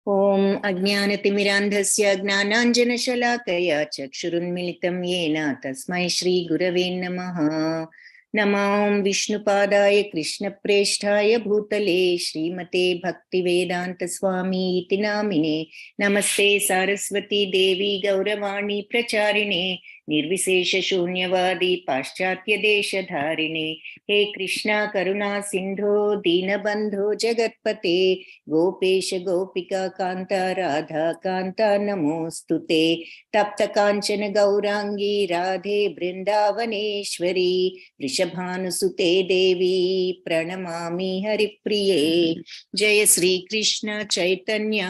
ఓం అజ్ఞానతిమిరాంధస్య జ్ఞానాంజనశలాకయా చక్షురున్మిళితం येन తస్మై శ్రీ గురవే నమః. నమో విష్ణుపాదాయ కృష్ణప్రేష్ఠాయ భూతలే శ్రీమతే భక్తివేదాంత స్వామి ఇతి నామినే. నమస్తే సారస్వతీ దేవి గౌరవాణి ప్రచారిణే నిర్విశేష శూన్యవాది పాశ్చాత్య దేశధారిణే. హే కృష్ణ కరుణా సింధో దీనబంధో జగత్పతే గోపేశ గోపికా కాంత రాధా కాంత నమోస్తుతే. తప్త కాంచన గౌరాంగీ రాధే బృందావనేశ్వరి వృషభానుసుతే దేవి ప్రణమామి హరిప్రియే. జయ శ్రీ కృష్ణ చైతన్య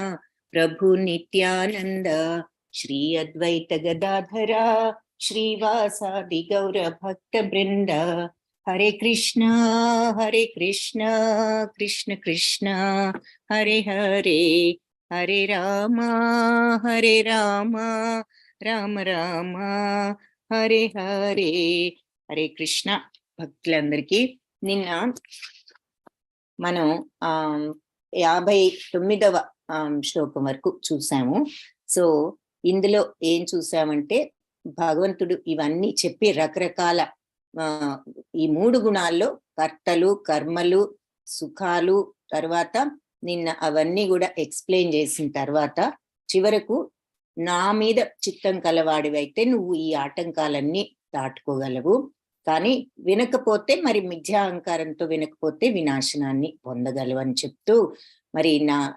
ప్రభు నిత్యానంద శ్రీ అద్వైత గదాధరా శ్రీవాసాది గౌర భక్త బృంద. హరే కృష్ణ కృష్ణ కృష్ణ హరే హరే, హరే రామ రామ రామ హరే హరే. హరే కృష్ణ భక్తులందరికీ నిన్న మనం 59వ శ్లోకం వరకు చూసాము. సో ఇందులో ఏం చూసామంటే భగవంతుడు ఇవన్నీ చెప్పి రకరకాల ఈ 3 గుణాల్లో కర్తలు కర్మలు సుఖాలు తర్వాత నిన్న అవన్నీ కూడా ఎక్స్ప్లెయిన్ చేసిన తర్వాత చివరకు నా మీద చిత్తం కలవాడివైతే నువ్వు ఈ ఆటంకాలన్నీ దాటుకోగలవు, కానీ వినకపోతే మరి మిథ్యా అహంకారంతో వినకపోతే వినాశనాన్ని పొందగలవు అని చెప్తూ మరి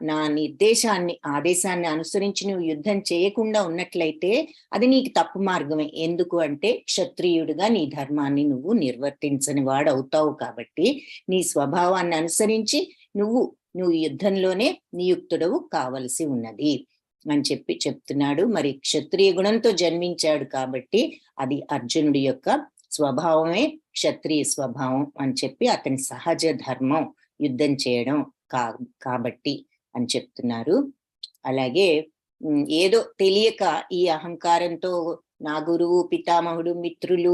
నా నిర్దేశాన్ని ఆదేశాన్ని అనుసరించి నువ్వు యుద్ధం చేయకుండా ఉన్నట్లయితే అది నీకు తప్పు మార్గమే. ఎందుకు అంటే క్షత్రియుడిగా నీ ధర్మాన్ని నువ్వు నిర్వర్తించని వాడు అవుతావు, కాబట్టి నీ స్వభావాన్ని అనుసరించి నువ్వు యుద్ధంలోనే నియుక్తుడవు కావలసి ఉన్నది అని చెప్తున్నాడు. మరి క్షత్రియ గుణంతో జన్మించాడు కాబట్టి అది అర్జునుడి యొక్క స్వభావమే క్షత్రియ స్వభావం అని చెప్పి అతని సహజ ధర్మం యుద్ధం చేయడం కాబట్టి అని చెప్తున్నారు. అలాగే ఏదో తెలియక ఈ అహంకారంతో నా గురువు పితామహుడు మిత్రులు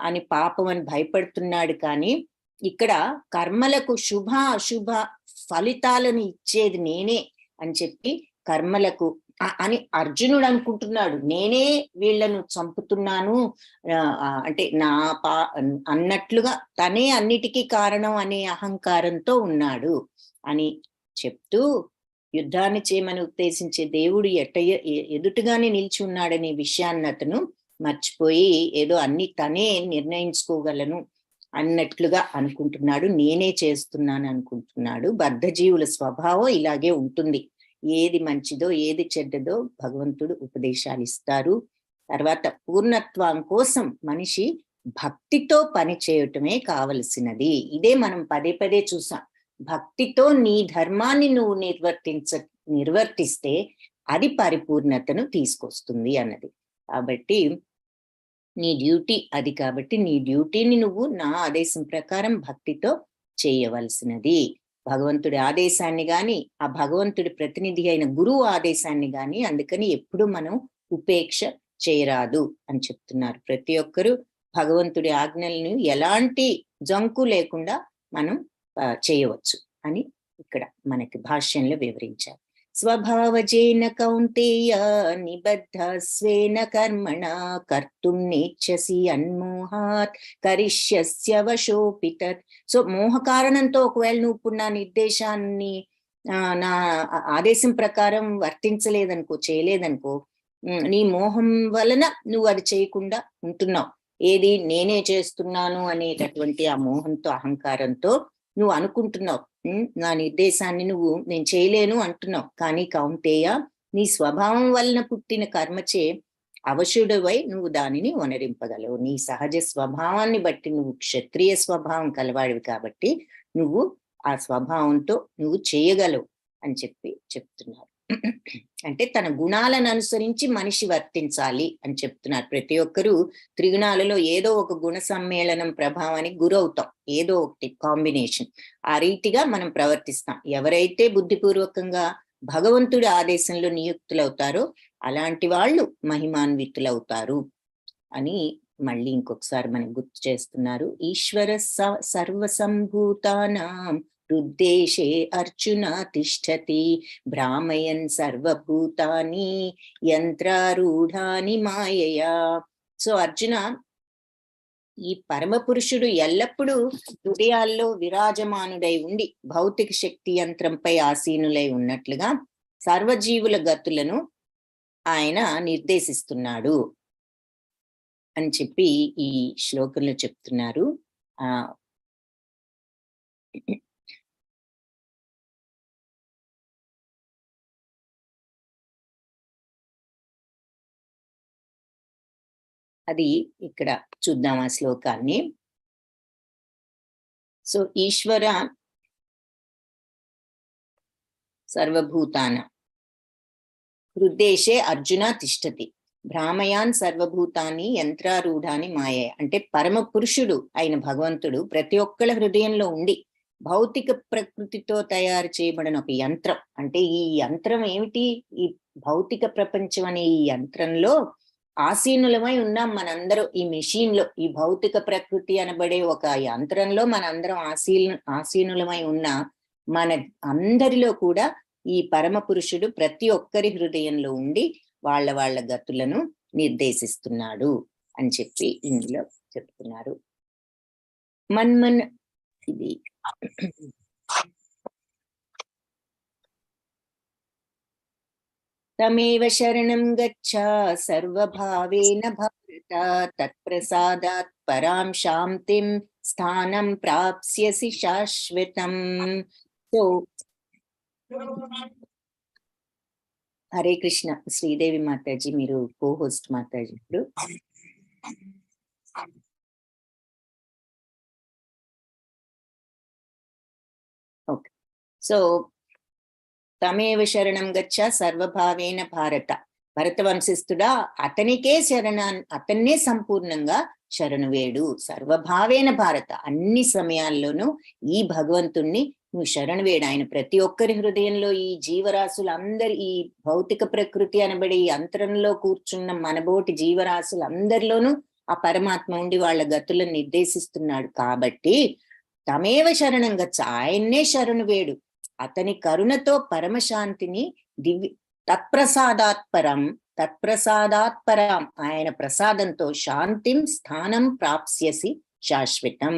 అని పాపం అని భయపడుతున్నాడు, కానీ ఇక్కడ కర్మలకు శుభ అశుభ ఫలితాలను ఇచ్చేది నేనే అని చెప్పి కర్మలకు అని అర్జునుడు అనుకుంటున్నాడు. నేనే వీళ్లను చంపుతున్నాను అంటే అన్నట్లుగా తనే అన్నిటికీ కారణం అనే అహంకారంతో ఉన్నాడు అని చెప్తూ యుద్ధాన్ని చేయమని ఉద్దేశించే దేవుడు ఎదుటిగానే నిలిచి ఉన్నాడనే విషయాన్ని అతను మర్చిపోయి ఏదో అన్ని తనే నిర్ణయించుకోగలను అన్నట్లుగా అనుకుంటున్నాడు, నేనే చేస్తున్నాను అనుకుంటున్నాడు. బద్ధజీవుల స్వభావం ఇలాగే ఉంటుంది. ఏది మంచిదో ఏది చెడ్డదో భగవంతుడు ఉపదేశాలు ఇస్తారు. తర్వాత పూర్ణత్వం కోసం మనిషి భక్తితో పని చేయటమే కావలసినది. ఇదే మనం పదే పదే చూసాం. భక్తితో నీ ధర్మాన్ని నువ్వు నిర్వర్తిస్తే అది పరిపూర్ణతను తీసుకొస్తుంది అన్నది. కాబట్టి నీ డ్యూటీ అది, కాబట్టి నీ డ్యూటీని నువ్వు నా ఆదేశం ప్రకారం భక్తితో చేయవలసినది. భగవంతుడి ఆదేశాన్ని గాని ఆ భగవంతుడి ప్రతినిధి అయిన గురువు ఆదేశాన్ని గాని అందుకని ఎప్పుడు మనం ఉపేక్ష చేయరాదు అని చెప్తున్నారు. ప్రతి ఒక్కరూ భగవంతుడి ఆజ్ఞలను ఎలాంటి జంకు లేకుండా మనం చేయవచ్చు అని ఇక్కడ మనకి భాష్యంలో వివరించారు. స్వభావజేన కౌంతేయ నిబద్ధ స్వేన కర్మణ కర్తుం నేచ్ఛసి అన్మోహాత్ కరిష్యస్య వశోపితత్. సో మోహ కారణంతో ఒకవేళ నువ్వు ఇప్పుడు నా నిర్దేశాన్ని నా ఆదేశం ప్రకారం వర్తించలేదనుకో, చేయలేదనుకో, నీ మోహం వలన నువ్వు అది చేయకుండా ఉంటున్నావు. ఏది నేనే చేస్తున్నాను అనేటటువంటి ఆ మోహంతో అహంకారంతో నువ్వు అనుకుంటున్నావు నా నిర్దేశాన్ని నేను చేయలేను అంటున్నావు. కానీ కౌంతేయ నీ స్వభావం వలన పుట్టిన కర్మచే అవశుడవై నువ్వు దానిని వనరింపగలవు. నీ సహజ స్వభావాన్ని బట్టి నువ్వు క్షత్రియ స్వభావం కలవాడివి కాబట్టి నువ్వు ఆ స్వభావంతో నువ్వు చేయగలవు అని చెప్తున్నారు. అంటే తన గుణాలను అనుసరించి మనిషి వర్తించాలి అని చెప్తున్నారు. ప్రతి ఒక్కరూ త్రిగుణాలలో ఏదో ఒక గుణ సమ్మేళనం ప్రభావానికి గురవుతాం, ఏదో ఒకటి కాంబినేషన్. ఆ రీతిగా మనం ప్రవర్తిస్తాం. ఎవరైతే బుద్ధిపూర్వకంగా భగవంతుడి ఆదేశంలో నియుక్తులవుతారో అలాంటి వాళ్ళు మహిమాన్వితులవుతారు అని మళ్ళీ ఇంకొకసారి మనకు గుర్తు చేస్తున్నారు. ఈశ్వర సర్వసంభూతానాం హృద్దేశే అర్జున తిష్టతి భ్రామయన్ సర్వభూతాని యంత్రారూఢాని మాయయా. సో అర్జున, ఈ పరమ పురుషుడు ఎల్లప్పుడూ హృదయాల్లో విరాజమానుడై ఉండి భౌతిక శక్తి యంత్రంపై ఆసీనులై ఉన్నట్లుగా సర్వజీవుల గతులను ఆయన నిర్దేశిస్తున్నాడు అని చెప్పి ఈ శ్లోకంలో చెప్తున్నారు. అది ఇక్కడ చూద్దాం ఆ శ్లోకాన్ని. సో ఈశ్వర సర్వభూతాన హృద్దేశే అర్జున తిష్టతి భ్రామయాన్ సర్వభూతాన్ని యంత్రారూఢాన్ని మాయ. అంటే పరమ పురుషుడు అయిన భగవంతుడు ప్రతి ఒక్కళ్ళ హృదయంలో ఉండి భౌతిక ప్రకృతితో తయారు చేయబడిన ఒక యంత్రం. అంటే ఈ యంత్రం ఏమిటి? ఈ భౌతిక ప్రపంచం అనే ఈ యంత్రంలో ఆసీనులమై ఉన్నాం మనందరం. ఈ మెషిన్ లో, ఈ భౌతిక ప్రకృతి అనబడే ఒక యంత్రంలో మనందరం ఆసీనులమై ఉన్న మన అందరిలో కూడా ఈ పరమ పురుషుడు ప్రతి ఒక్కరి హృదయంలో ఉండి వాళ్ళ గతులను నిర్దేశిస్తున్నాడు అని చెప్పి ఇందులో చెప్తున్నారు. మన్మన్ ఇది తమేవ శరణం గచ్చ సర్వభావేన భారత తత్ప్రసాదాత్ పరాం శాంతిం స్థానం ప్రాప్స్యసి శాశ్వతం. సో హరే కృష్ణ. శ్రీదేవి మాతాజీ, మీరు కో హోస్ట్ మాతాజీ. ఇప్పుడు ఓకే. సో తమేవ శరణం గచ్చ సర్వభావేన భారత, భరత వంశస్థుడా అతనికే అతన్నే సంపూర్ణంగా శరణు వేడు. సర్వభావేన భారత, అన్ని సమయాల్లోనూ ఈ భగవంతుణ్ణి నువ్వు శరణు వేడు. ఆయన ప్రతి ఒక్కరి హృదయంలో, ఈ జీవరాశులందరి, ఈ భౌతిక ప్రకృతి అనబడి ఈ యంత్రంలో కూర్చున్న మనబోటి జీవరాశులందరిలోనూ ఆ పరమాత్మ ఉండి వాళ్ళ గతులను నిర్దేశిస్తున్నాడు. కాబట్టి తమేవ శరణం గచ్చ, ఆయన్నే శరణు వేడు. అతని కరుణతో పరమశాంతిని తత్ప్రసాదాత్పరం ఆయన ప్రసాదంతో శాంతిం స్థానం ప్రాప్స్యసి శాశ్వతం,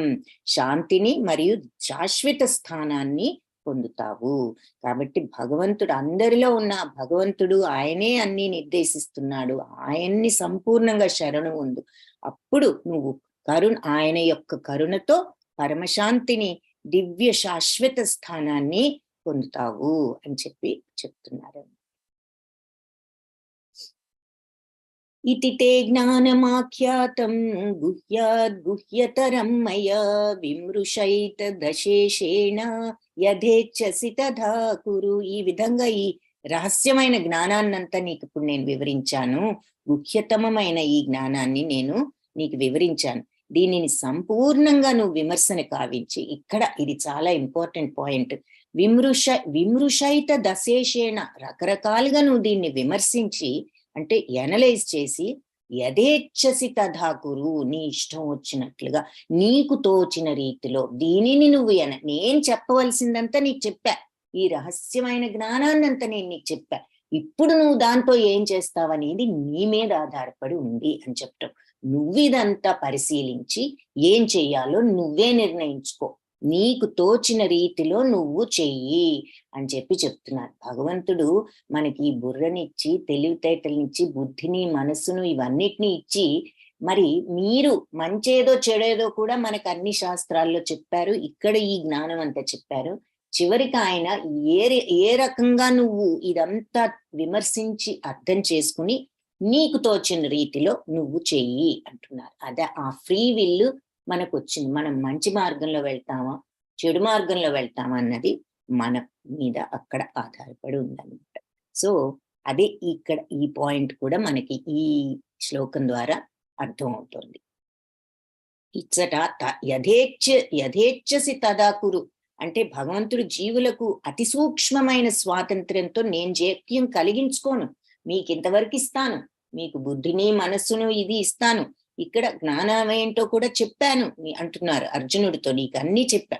శాంతిని మరియు శాశ్వత స్థానాన్ని పొందుతావు. కాబట్టి భగవంతుడు అందరిలో ఉన్న భగవంతుడు ఆయనే అన్ని నిర్దేశిస్తున్నాడు. ఆయన్ని సంపూర్ణంగా శరణు ఉండు. అప్పుడు నువ్వు ఆయన యొక్క కరుణతో పరమశాంతిని, దివ్య శాశ్వత స్థానాన్ని పొందుతావు అని చెప్పి చెప్తున్నారు. ఇతి తే జ్ఞానమాఖ్యాతం గుహ్యతరం మయా విమృశైత దశేషేణ యథేచ్ఛసి తథా కురు. ఈ విధంగా ఈ రహస్యమైన జ్ఞానాన్నంతా నీకు ఇప్పుడు నేను వివరించాను. గుహ్యతమమైన ఈ జ్ఞానాన్ని నేను నీకు వివరించాను. దీనిని సంపూర్ణంగా నువ్వు విమర్శన కావించి, ఇక్కడ ఇది చాలా ఇంపార్టెంట్ పాయింట్, విమృశైత దశేషేణ, రకరకాలుగా నువ్వు దీన్ని విమర్శించి, అంటే ఎనలైజ్ చేసి, యథేచ్ఛసి తథా కురు, నీ ఇష్టం వచ్చినట్లుగా నీకు తోచిన రీతిలో దీనిని నువ్వు నేను చెప్పవలసిందంతా నీకు చెప్పా, ఈ రహస్యమైన జ్ఞానాన్నంతా నేను నీకు చెప్పా. ఇప్పుడు నువ్వు దాంతో ఏం చేస్తావనేది నీ మీద ఆధారపడి ఉంది అని చెప్తావు. నువ్వు ఇదంతా పరిశీలించి ఏం చెయ్యాలో నువ్వే నిర్ణయించుకో, నీకు తోచిన రీతిలో నువ్వు చెయ్యి అని చెప్పి చెప్తున్నారు. భగవంతుడు మనకి ఈ బుర్రనిచ్చి, తెలివితేటలనిచ్చి, బుద్ధిని, మనస్సును, ఇవన్నిటిని ఇచ్చి, మరి మీరు మంచేదో చెడేదో కూడా మనకు అన్ని శాస్త్రాల్లో చెప్పారు. ఇక్కడ ఈ జ్ఞానం అంతా చెప్పారు. చివరికి ఆయన ఏ రకంగా నువ్వు ఇదంతా విమర్శించి అర్థం చేసుకుని నీకు తోచిన రీతిలో నువ్వు చెయ్యి అంటున్నారు. అదే ఆ ఫ్రీ విల్ మనకు వచ్చింది. మనం మంచి మార్గంలో వెళ్తామా, చెడు మార్గంలో వెళ్తామా అన్నది మన మీద అక్కడ ఆధారపడి ఉందన్నమాట. సో అదే ఇక్కడ ఈ పాయింట్ కూడా మనకి ఈ శ్లోకం ద్వారా అర్థం అవుతుంది. ఇచ్చట యథేచ్ఛసి తదా కురు అంటే భగవంతుడు జీవులకు అతి సూక్ష్మమైన స్వాతంత్ర్యంతో నేను జైక్యం కలిగించుకోను, మీకు ఇంతవరకు ఇస్తాను, మీకు బుద్ధిని, మనస్సును ఇది ఇస్తాను, ఇక్కడ జ్ఞానం ఏంటో కూడా చెప్పాను అంటున్నారు అర్జునుడితో. నీకు అన్ని చెప్పా,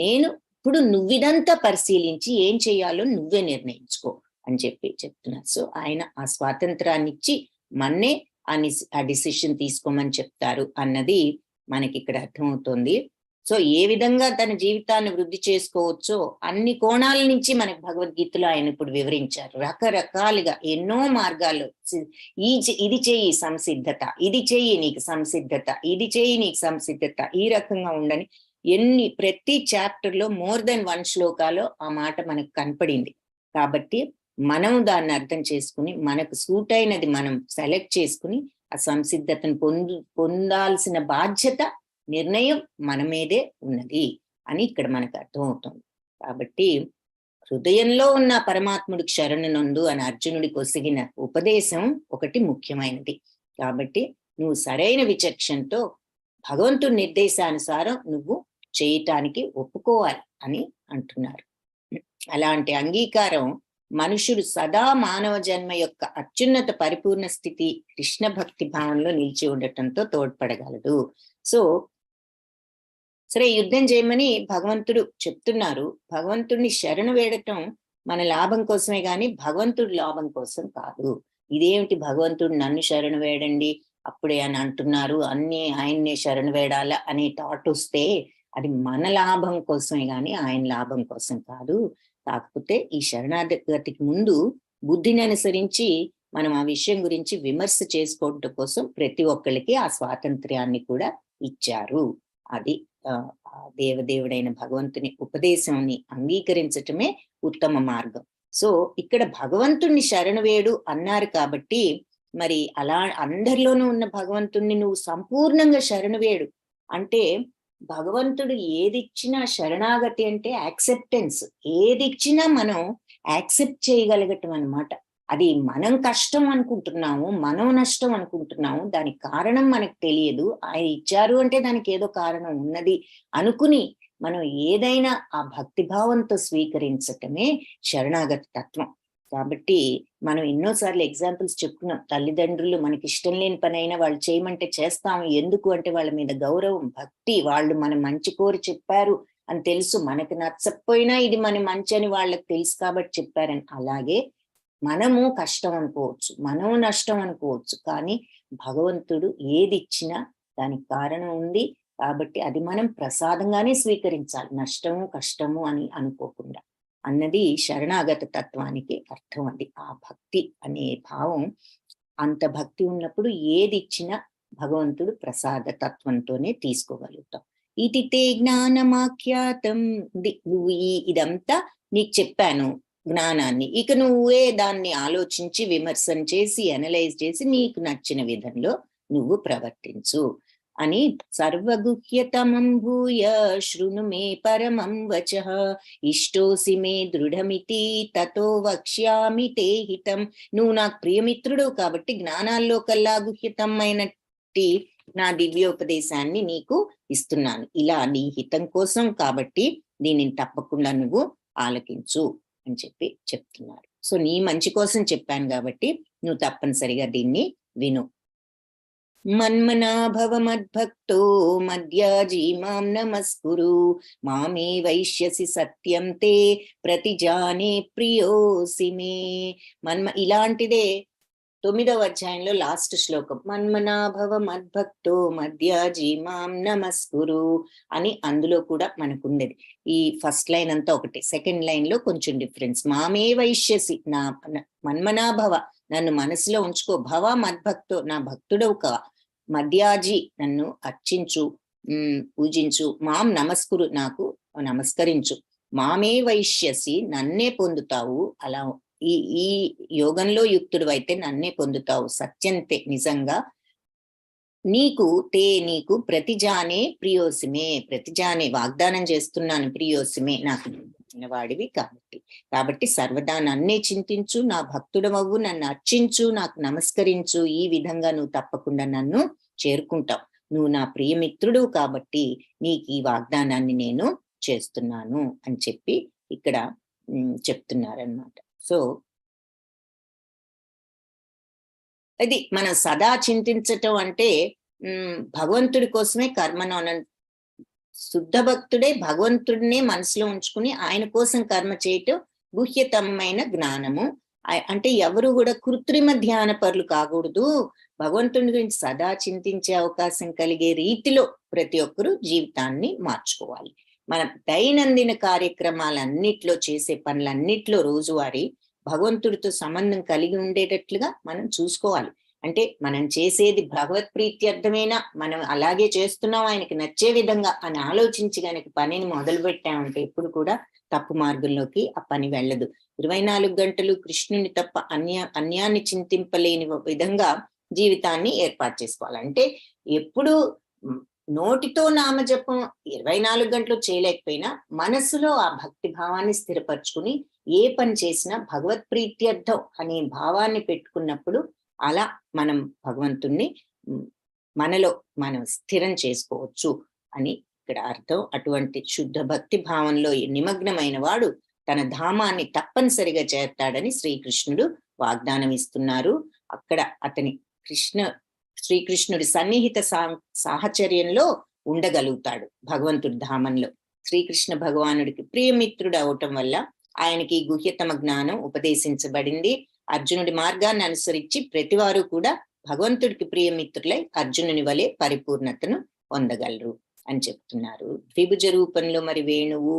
నేను అప్పుడు నువ్విదంతా పరిశీలించి ఏం చేయాలో నువ్వే నిర్ణయించుకో అని చెప్తున్నారు. సో ఆయన ఆ స్వాతంత్రాన్ని ఇచ్చి మన్నే ఆ డిసిషన్ తీసుకోమని చెప్తారు అన్నది మనకి ఇక్కడ అర్థమవుతుంది. సో ఏ విధంగా తన జీవితాన్ని వృద్ధి చేసుకోవచ్చో అన్ని కోణాల నుంచి మనకి భగవద్గీతలో ఆయన ఇప్పుడు వివరించారు. రకరకాలుగా ఎన్నో మార్గాలు, ఇది చెయ్యి సంసిద్ధత, ఇది చెయ్యి నీకు సంసిద్ధత, ఇది చెయ్యి నీకు సంసిద్ధత, ఈ రకంగా ఉండని ప్రతి చాప్టర్ లో మోర్ దెన్ 1 శ్లోకాలో ఆ మాట మనకు కనపడింది. కాబట్టి మనం దాన్ని అర్థం చేసుకుని మనకు సూట్ అయినది మనం సెలెక్ట్ చేసుకుని ఆ సంసిద్ధతను పొందాల్సిన బాధ్యత, నిర్ణయం మన మీదే ఉన్నది అని ఇక్కడ మనకు అర్థమవుతుంది. కాబట్టి హృదయంలో ఉన్న పరమాత్ముడికి శరణునందు అని అర్జునుడికి ఒసిగిన ఉపదేశం ఒకటి ముఖ్యమైనది. కాబట్టి నువ్వు సరైన విచక్షణతో భగవంతుడి నిర్దేశానుసారం నువ్వు చేయటానికి ఒప్పుకోవాలి అని అంటున్నారు. అలాంటి అంగీకారం మనుషుడు సదా మానవ జన్మ యొక్క అత్యున్నత పరిపూర్ణ స్థితి కృష్ణ భక్తి భావంలో నిలిచి ఉండటంతో తోడ్పడగలదు. సో సరే, యుద్ధం చేయమని భగవంతుడు చెప్తున్నారు. భగవంతుడిని శరణు వేడటం మన లాభం కోసమే గాని భగవంతుడి లాభం కోసం కాదు. ఇదేమిటి భగవంతుడు నన్ను శరణు వేడండి అప్పుడే అని అంటున్నారు, ఆయన్నే శరణు వేడాలా అనే థాట్ వస్తే అది మన లాభం కోసమే గాని ఆయన లాభం కోసం కాదు. కాకపోతే ఈ శరణాగతికి ముందు బుద్ధిని అనుసరించి మనం ఆ విషయం గురించి విమర్శ చేసుకోవడం కోసం ప్రతి ఒక్కరికి ఆ స్వాతంత్ర్యాన్ని కూడా ఇచ్చారు. అది దేవదేవుడైన భగవంతుని ఉపదేశాన్ని అంగీకరించటమే ఉత్తమ మార్గం. సో ఇక్కడ భగవంతుణ్ణి శరణు వేడు అన్నారు కాబట్టి మరి అలా అందరిలోనూ ఉన్న భగవంతుణ్ణి నువ్వు సంపూర్ణంగా శరణు వేడు అంటే భగవంతుడు ఏదిచ్చినా శరణాగతి అంటే యాక్సెప్టెన్స్. ఏదిచ్చినా మనం యాక్సెప్ట్ చేయగలగటం అన్నమాట. అది మనం కష్టం అనుకుంటున్నాము, మనం నష్టం అనుకుంటున్నాము, దానికి కారణం మనకు తెలియదు. ఆయన ఇచ్చారు అంటే దానికి ఏదో కారణం ఉన్నది అనుకుని మనం ఏదైనా ఆ భక్తిభావంతో స్వీకరించటమే శరణాగతి తత్వం. కాబట్టి మనం ఎన్నోసార్లు ఎగ్జాంపుల్స్ చెప్పుకున్నాం. తల్లిదండ్రులు మనకి ఇష్టం లేని పని అయినా వాళ్ళు చేయమంటే చేస్తాము. ఎందుకు అంటే వాళ్ళ మీద గౌరవం, భక్తి, వాళ్ళు మన మంచి కోరి చెప్పారు అని తెలుసు. మనకి నచ్చకపోయినా ఇది మన మంచి అని వాళ్ళకి తెలుసు కాబట్టి చెప్పారని. అలాగే మనము కష్టం అనుకోవచ్చు, మనము నష్టం అనుకోవచ్చు, కానీ భగవంతుడు ఏది ఇచ్చినా దానికి కారణం ఉంది కాబట్టి అది మనం ప్రసాదంగానే స్వీకరించాలి, నష్టము కష్టము అని అనుకోకుండా అన్నది శరణాగత తత్వానికి అర్థం. అది ఆ భక్తి అనే భావం. అంత భక్తి ఉన్నప్పుడు ఏది ఇచ్చినా భగవంతుడు ప్రసాద తత్వంతోనే తీసుకోగలుగుతాం. ఇది తే జ్ఞానమాఖ్యాతం. నువ్వు ఇదంతా నీకు చెప్పాను జ్ఞానాన్ని, ఇక నువ్వే దాన్ని ఆలోచించి విమర్శన చేసి అనలైజ్ చేసి నీకు నచ్చిన విధంలో నువ్వు ప్రవర్తించు అని. సర్వగుహ్యతమం భూయ శృణు మే పరమం వచః ఇష్టోసి మే దృఢమితి తతో వక్ష్యామి తే హితం. నువ్వు నాకు ప్రియమిత్రుడు కాబట్టి జ్ఞానాల్లో కల్లా గుహ్యతమైనట్టి నా దివ్యోపదేశాన్ని నీకు ఇస్తున్నాను. ఇలా నీ హితం కోసం కాబట్టి దీనిని తప్పకుండా నువ్వు ఆలకించు అని చెప్తున్నారు. సో నీ మంచి కోసం చెప్పాను కాబట్టి నువ్వు తప్పనిసరిగా దీన్ని విను. మన్మనాభవ మద్భక్తో మద్యాజీ మాం నమస్కురు మామే వైష్యసి సత్యం తే ప్రతిజానే ప్రియోసి మే. ఇలాంటిదే 9వ అధ్యాయంలో లాస్ట్ శ్లోకం. మన్మనాభవ మద్భక్తో మద్యాజీ మాం నమస్కురు అని అందులో కూడా మనకుండేది. ఈ ఫస్ట్ లైన్ అంతా ఒకటి, సెకండ్ లైన్ లో కొంచెం డిఫరెన్స్. మామే వైష్యసి, నా మన్మనాభవ నన్ను మనసులో ఉంచుకో, భవ మద్భక్తో నా భక్తుడవు కా, మద్యాజీ నన్ను అర్చించు, పూజించు, మాం నమస్కురు నాకు నమస్కరించు, మామే వైష్యసి నన్నే పొందుతావు. అలా ఈ యోగంలో యుక్తుడు అయితే నన్నే పొందుతావు. సత్యంతే నిజంగా నీకు ప్రతిజానే ప్రియోసిమే, ప్రతిజానే వాగ్దానం చేస్తున్నాను, ప్రియోసిమే నాకు వాడివి కాబట్టి సర్వదా నన్నే చింతించు, నా భక్తుడవవు, నన్ను అర్చించు, నాకు నమస్కరించు. ఈ విధంగా నువ్వు తప్పకుండా నన్ను చేరుకుంటావు. నువ్వు నా ప్రియమిత్రుడు కాబట్టి నీకు ఈ వాగ్దానాన్ని నేను చేస్తున్నాను అని ఇక్కడ చెప్తున్నారన్నమాట. సో అది మనం సదా చింతించటం అంటే భగవంతుడి కోసమే కర్మను శుద్ధ భక్తుడే భగవంతుడినే మనసులో ఉంచుకుని ఆయన కోసం కర్మ చేయటం గుహ్యతమైన జ్ఞానము. అంటే ఎవరు కూడా కృత్రిమ ధ్యాన పరులు కాకూడదు. భగవంతుని గురించి సదా చింతించే అవకాశం కలిగే రీతిలో ప్రతి ఒక్కరూ జీవితాన్ని మార్చుకోవాలి. మన దైనందిన కార్యక్రమాలన్నిట్లో చేసే పనులన్నిట్లో రోజువారీ భగవంతుడితో సంబంధం కలిగి ఉండేటట్లుగా మనం చూసుకోవాలి. అంటే మనం చేసేది భగవత్ ప్రీత్యర్థమేనా, మనం అలాగే చేస్తున్నాం ఆయనకి నచ్చే విధంగా అని ఆలోచించి గనక పనిని మొదలు పెట్టామంటే ఎప్పుడు కూడా తప్పు మార్గంలోకి ఆ పని వెళ్ళదు. 24 గంటలు కృష్ణుని తప్ప అన్యాన్ని చింతింపలేని విధంగా జీవితాన్ని ఏర్పాటు చేసుకోవాలి. అంటే ఎప్పుడు నోటితో నామజపం 24 గంటలు చేయలేకపోయినా మనసులో ఆ భక్తి భావాన్ని స్థిరపరచుకుని ఏ పని చేసినా భగవత్ ప్రీత్యర్థం అనే భావాన్ని పెట్టుకున్నప్పుడు అలా మనం భగవంతుణ్ణి మనలో మనం స్థిరం చేసుకోవచ్చు అని ఇక్కడ అర్థం. అటువంటి శుద్ధ భక్తి భావంలో నిమగ్నమైన వాడు తన ధామాన్ని తప్పనిసరిగా చేస్తాడని శ్రీకృష్ణుడు వాగ్దానం ఇస్తున్నారు. అక్కడ అతని శ్రీకృష్ణుడి సన్నిహిత సాహచర్యంలో ఉండగలుగుతాడు భగవంతుడి ధామంలో. శ్రీకృష్ణ భగవానుడికి ప్రియమిత్రుడు అవటం వల్ల ఆయనకి గుహ్యతమ జ్ఞానం ఉపదేశించబడింది. అర్జునుడి మార్గాన్ని అనుసరించి ప్రతివారు కూడా భగవంతుడికి ప్రియమిత్రులై అర్జునుని వలె పరిపూర్ణతను పొందగలరు అని చెప్తున్నారు. ద్విభుజ రూపంలో మరి వేణువు,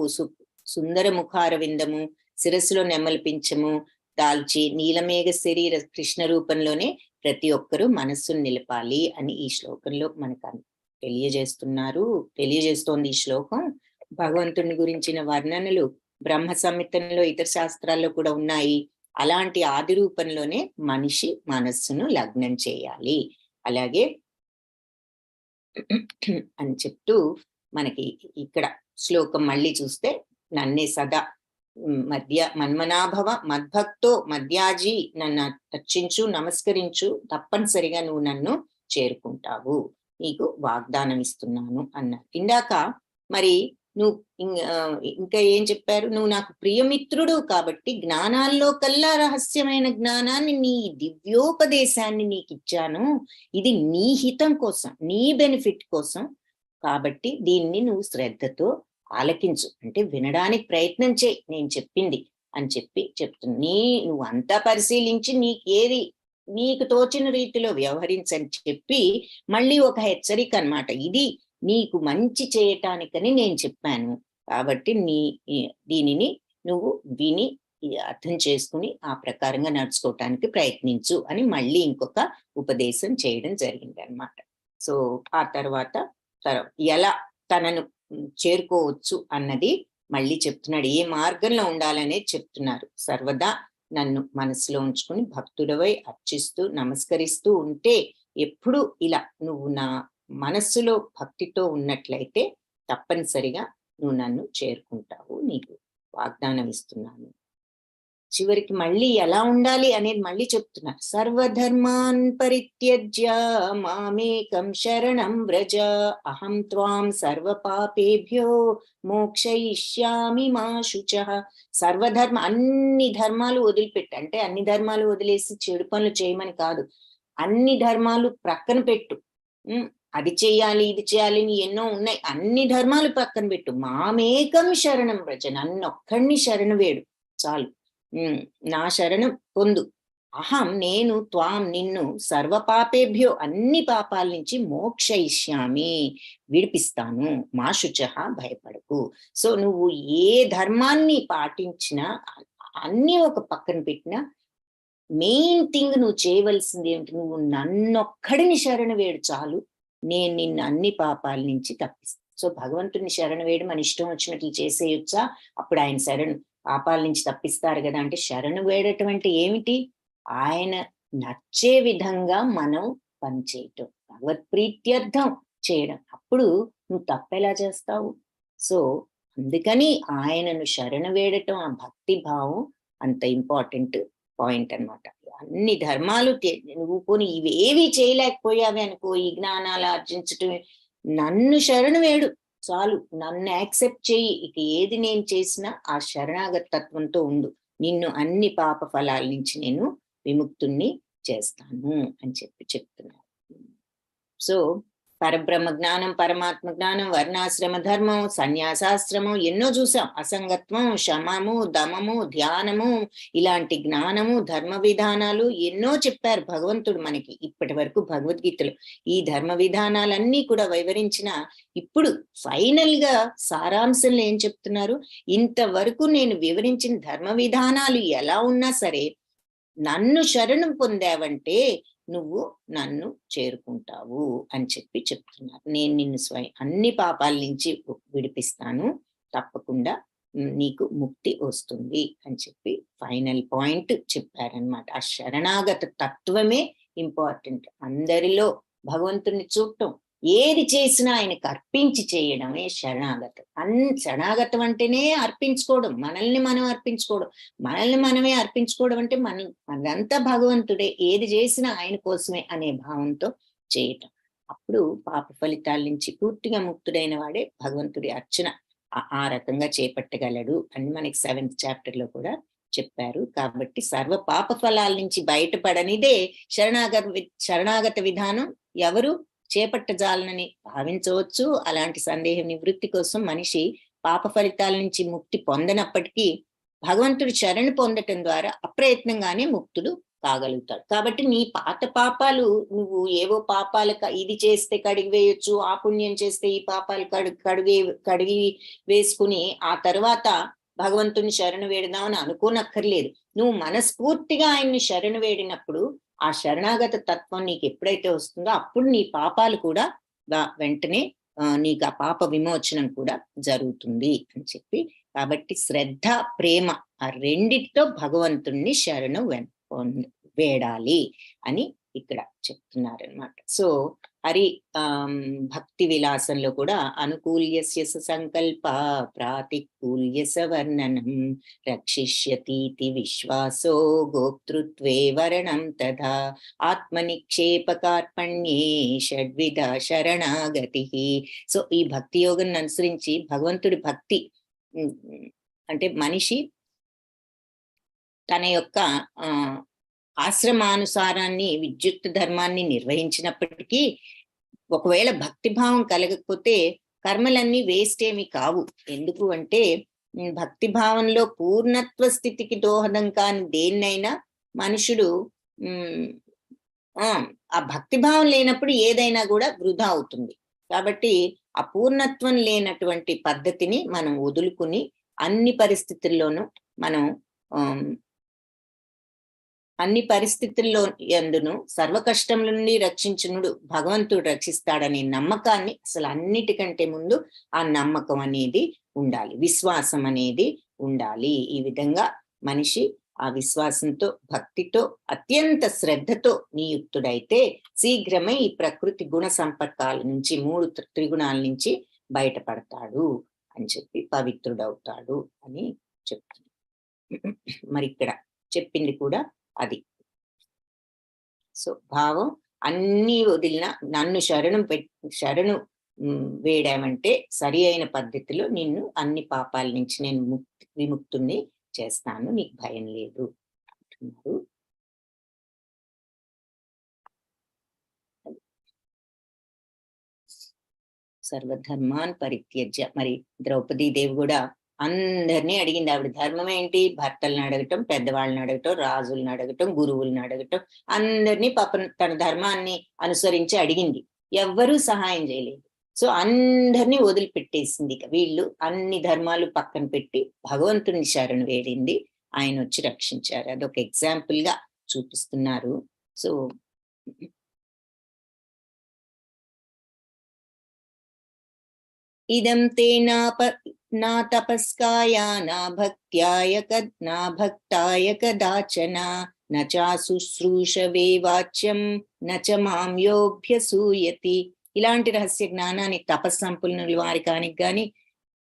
సుందర ముఖార విందము, శిరస్సులో నెమలి పింఛము దాల్చి నీలమేఘ శరీర కృష్ణ రూపంలోనే ప్రతి ఒక్కరూ మనస్సును నిలపాలి అని ఈ శ్లోకంలో మనకు తెలియజేస్తోంది. ఈ శ్లోకం భగవంతుని గురించిన వర్ణనలు బ్రహ్మ సంహితంలో ఇతర శాస్త్రాల్లో కూడా ఉన్నాయి. అలాంటి ఆది రూపంలోనే మనిషి మనస్సును లగ్నం చేయాలి అలాగే అని చెప్తూ మనకి ఇక్కడ శ్లోకం మళ్ళీ చూస్తే నన్నే సదా మన్మనాభవ మద్భక్తో మధ్యాజీ నన్ను అర్చించు నమస్కరించు తప్పనిసరిగా నువ్వు నన్ను చేరుకుంటావు, నీకు వాగ్దానం ఇస్తున్నాను అన్నారు. ఇందాక మరి నువ్వు ఇంకా ఏం చెప్పారు, నువ్వు నాకు ప్రియమిత్రుడు కాబట్టి జ్ఞానాల్లో కల్లా రహస్యమైన జ్ఞానాన్ని నీ దివ్యోపదేశాన్ని నీకు ఇచ్చాను, ఇది నీ హితం కోసం నీ బెనిఫిట్ కోసం, కాబట్టి దీన్ని నువ్వు శ్రద్ధతో ఆలకించు, అంటే వినడానికి ప్రయత్నం చేయి నేను చెప్పింది అని చెప్తున్నా. నువ్వు అంతా పరిశీలించి నీకు తోచిన రీతిలో వ్యవహరించని చెప్పి మళ్ళీ ఒక హెచ్చరిక అన్నమాట. ఇది నీకు మంచి చేయటానికని నేను చెప్పాను, కాబట్టి దీనిని నువ్వు విని అర్థం చేసుకుని ఆ ప్రకారంగా నడుచుకోవటానికి ప్రయత్నించు అని మళ్ళీ ఇంకొక ఉపదేశం చేయడం జరిగింది అన్నమాట. సో ఆ తర్వాత ఎలా తనను చేరుకోవచ్చు అన్నది మళ్ళీ చెప్తున్నాడు. ఏ మార్గంలో ఉండాలనేది చెప్తున్నారు. సర్వదా నన్ను మనసులో ఉంచుకుని భక్తుడవై అర్చిస్తూ నమస్కరిస్తూ ఉంటే, ఎప్పుడు ఇలా నువ్వు నా మనస్సులో భక్తితో ఉన్నట్లయితే తప్పనిసరిగా నువ్వు నన్ను చేరుకుంటావు, నీకు వాగ్దానం ఇస్తున్నాను. చివరికి మళ్ళీ ఎలా ఉండాలి అనేది మళ్ళీ చెప్తున్నారు. సర్వధర్మాన్ పరిత్యజ్య మామేకం శరణం వ్రజ అహం త్వాం సర్వపాపేభ్యో మోక్షయిష్యామి మా శుచః. సర్వధర్మ అన్ని ధర్మాలు వదిలిపెట్టు, అంటే అన్ని ధర్మాలు వదిలేసి చెడు పనులు చేయమని కాదు, అన్ని ధర్మాలు ప్రక్కన పెట్టు, అది చేయాలి ఇది చేయాలి నీ ఎన్నో ఉన్నాయి, అన్ని ధర్మాలు పక్కన పెట్టు, మామేకం శరణం వ్రజ, నన్నొక్కడిని శరణ వేడు చాలు, నా శరణం పొందు. అహం నేను త్వాం నిన్ను సర్వపాపేభ్యో అన్ని పాపాల నుంచి మోక్షయిష్యామి విడిపిస్తాను, మా శుచః భయపడకు. సో నువ్వు ఏ ధర్మాన్ని పాటించినా అన్ని ఒక పక్కన పెట్టినా మెయిన్ థింగ్ నువ్వు చేయవలసింది ఏమిటి, నువ్వు నన్నొక్కడిని శరణ వేడు చాలు, నేను నిన్ను అన్ని పాపాల నుంచి తప్పిస్తాను. సో భగవంతుని శరణ వేడు మన ఇష్టం వచ్చినట్లు చేసేయొచ్చా, అప్పుడు ఆయన శరణు పాపాల నుంచి తప్పిస్తారు కదా అంటే, శరణు వేడటం అంటే ఏమిటి, ఆయన నచ్చే విధంగా మనం పనిచేయటం, భగవత్ ప్రీత్యర్థం చేయడం, అప్పుడు నువ్వు తప్పెలా చేస్తావు. సో అందుకని ఆయనను శరణ వేడటం, ఆ భక్తి భావం అంత ఇంపార్టెంట్ పాయింట్ అన్నమాట. అన్ని ధర్మాలు నువ్వు పోనీ ఇవేవి చేయలేకపోయావే అనుకో, ఈ జ్ఞానాలు ఆర్జించటం, నన్ను శరణు వేడు చాలు, నన్ను యాక్సెప్ట్ చెయ్యి, ఇక ఏది నేను చేసినా ఆ శరణాగత తత్వంతో ఉండు, నిన్ను అన్ని పాప ఫలాల నుంచి నేను విముక్తుణ్ణి చేస్తాను అని చెప్తున్నారు. సో పరబ్రహ్మ జ్ఞానం, పరమాత్మ జ్ఞానం, వర్ణాశ్రమ ధర్మం, సన్యాసాశ్రమం ఎన్నో చూసాం. అసంగత్వం, శమము, దమము, ధ్యానము, ఇలాంటి జ్ఞానము, ధర్మ విధానాలు ఎన్నో చెప్పారు భగవంతుడు మనకి ఇప్పటి వరకు భగవద్గీతలో. ఈ ధర్మ విధానాలన్నీ కూడా వివరించిన ఇప్పుడు ఫైనల్ గా సారాంశంలో ఏం చెప్తున్నారు, ఇంతవరకు నేను వివరించిన ధర్మ విధానాలు ఎలా ఉన్నా సరే నన్ను శరణం పొందావంటే నువ్వు నన్ను చేరుకుంటావు అని చెప్పి చెప్తున్నారు. నేను నిన్ను అన్ని పాపాల నుంచి విడిపిస్తాను, తప్పకుండా నీకు ముక్తి వస్తుంది అని చెప్పి ఫైనల్ పాయింట్ చెప్పారనమాట. ఆ శరణాగత తత్వమే ఇంపార్టెంట్. అందరిలో భగవంతుని చూడటం, ఏది చేసినా ఆయనకు అర్పించి చేయడమే శరణాగతం. శరణాగతం అంటేనే అర్పించుకోవడం, మనల్ని మనం అర్పించుకోవడం. మనల్ని మనమే అర్పించుకోవడం అంటే అదంతా భగవంతుడే, ఏది చేసినా ఆయన కోసమే అనే భావంతో చేయటం. అప్పుడు పాప ఫలితాల నుంచి పూర్తిగా ముక్తుడైన వాడే భగవంతుడి అర్చన ఆ రకంగా చేపట్టగలడు అని మనకి 7th చాప్టర్ లో కూడా చెప్పారు. కాబట్టి సర్వ పాప ఫలాల నుంచి బయటపడనిదే శరణాగత విధానం. ఎవరు చేపట్టజాలనని భావించవచ్చు. అలాంటి సందేహం నివృత్తి కోసం మనిషి పాప ఫలితాల నుంచి ముక్తి పొందనప్పటికీ భగవంతుడి శరణు పొందటం ద్వారా అప్రయత్నంగానే ముక్తుడు కాగలుగుతాడు. కాబట్టి నీ పాత పాపాలు, నువ్వు ఏవో పాపాలకు ఇది చేస్తే కడిగి వేయొచ్చు, ఆ పుణ్యం చేస్తే ఈ పాపాలు కడిగి వేసుకుని ఆ తర్వాత భగవంతుని శరణు వేడదామని అనుకోనక్కర్లేదు. నువ్వు మనస్ఫూర్తిగా ఆయన్ని శరణు వేడినప్పుడు ఆ శరణాగత తత్వం నీకు ఎప్పుడైతే వస్తుందో అప్పుడు నీ పాపాలు కూడా వెంటనే నీకు ఆ పాప విమోచనం కూడా జరుగుతుంది అని చెప్పి. కాబట్టి శ్రద్ధ, ప్రేమ ఆ రెండిటితో భగవంతుణ్ణి శరణు వేడాలి అని ఇక్కడ చెప్తున్నారనమాట. సో హరి భక్తి విలాసంలో కూడా అనుకూల్యస్య సంకల్ప ప్రాతికూల్యస వర్ణనం రక్షిష్యతీతి విశ్వాసో గోప్తృత్వే వరణం తథా ఆత్మనిక్షేపకార్పణ్యే షడ్విధ శరణాగతి. సో ఈ భక్తి యోగం అనుసరించి భగవంతుడి భక్తి అంటే మనిషి తన యొక్క ఆశ్రమానుసారాన్ని విద్యుత్ ధర్మాన్ని నిర్వహించినప్పటికీ ఒకవేళ భక్తిభావం కలగకపోతే కర్మలన్నీ వేస్ట్ ఏమి కావు. ఎందుకు అంటే భక్తిభావంలో పూర్ణత్వ స్థితికి దోహదం కాని దేన్నైనా మనుషుడు ఆ భక్తిభావం లేనప్పుడు ఏదైనా కూడా వృధా అవుతుంది. కాబట్టి ఆ పూర్ణత్వం లేనటువంటి పద్ధతిని మనం వదులుకుని అన్ని పరిస్థితుల్లోనూ మనం అన్ని పరిస్థితుల్లో యందును సర్వ కష్టముల నుండి రక్షించునుడు భగవంతుడు రక్షిస్తాడనే నమ్మకాన్ని, అసలు అన్నిటికంటే ముందు ఆ నమ్మకం అనేది ఉండాలి, విశ్వాసం అనేది ఉండాలి. ఈ విధంగా మనిషి ఆ విశ్వాసంతో, భక్తితో, అత్యంత శ్రద్ధతో నియుక్తుడైతే శీఘ్రమే ఈ ప్రకృతి గుణ సంపర్కాల నుంచి, 3 త్రిగుణాల నుంచి బయటపడతాడు అని చెప్పి పవిత్రుడవుతాడు అని చెప్తుంది. మరి ఇక్కడ చెప్పింది కూడా అది. సో భావం అన్ని వదిలిన నన్ను శరణు వేడామంటే సరి అయిన పద్ధతిలో నిన్ను అన్ని పాపాల నుంచి నేను విముక్తుణ్ణి చేస్తాను, నీకు భయం లేదు అంటున్నారు. సర్వధర్మాన్ పరిత్యజ్య. మరి ద్రౌపదీదేవి కూడా అందరినీ అడిగింది. ఆవిడ ధర్మం ఏంటి? భర్తలను అడగటం, పెద్దవాళ్ళని అడగటం, రాజులను అడగటం, గురువులను అడగటం, అందరినీ పాపం తన ధర్మాన్ని అనుసరించి అడిగింది. ఎవ్వరూ సహాయం చేయలేదు. సో అందరినీ వదిలిపెట్టేసింది. వీళ్ళు అన్ని ధర్మాలు పక్కన పెట్టి భగవంతుని శరణు వేడింది, ఆయన వచ్చి రక్షించారు. అదొక ఎగ్జాంపుల్ గా చూపిస్తున్నారు. సో ఇదం తే నా తపస్కాయ నా భక్తాయ కదాచన నచా శుశ్రూషవే వాచ్యం నచ మాంయోభ్యసూయతి. ఇలాంటి రహస్య జ్ఞానాన్ని తపస్సంపన్నుల వారి కానికి గాని,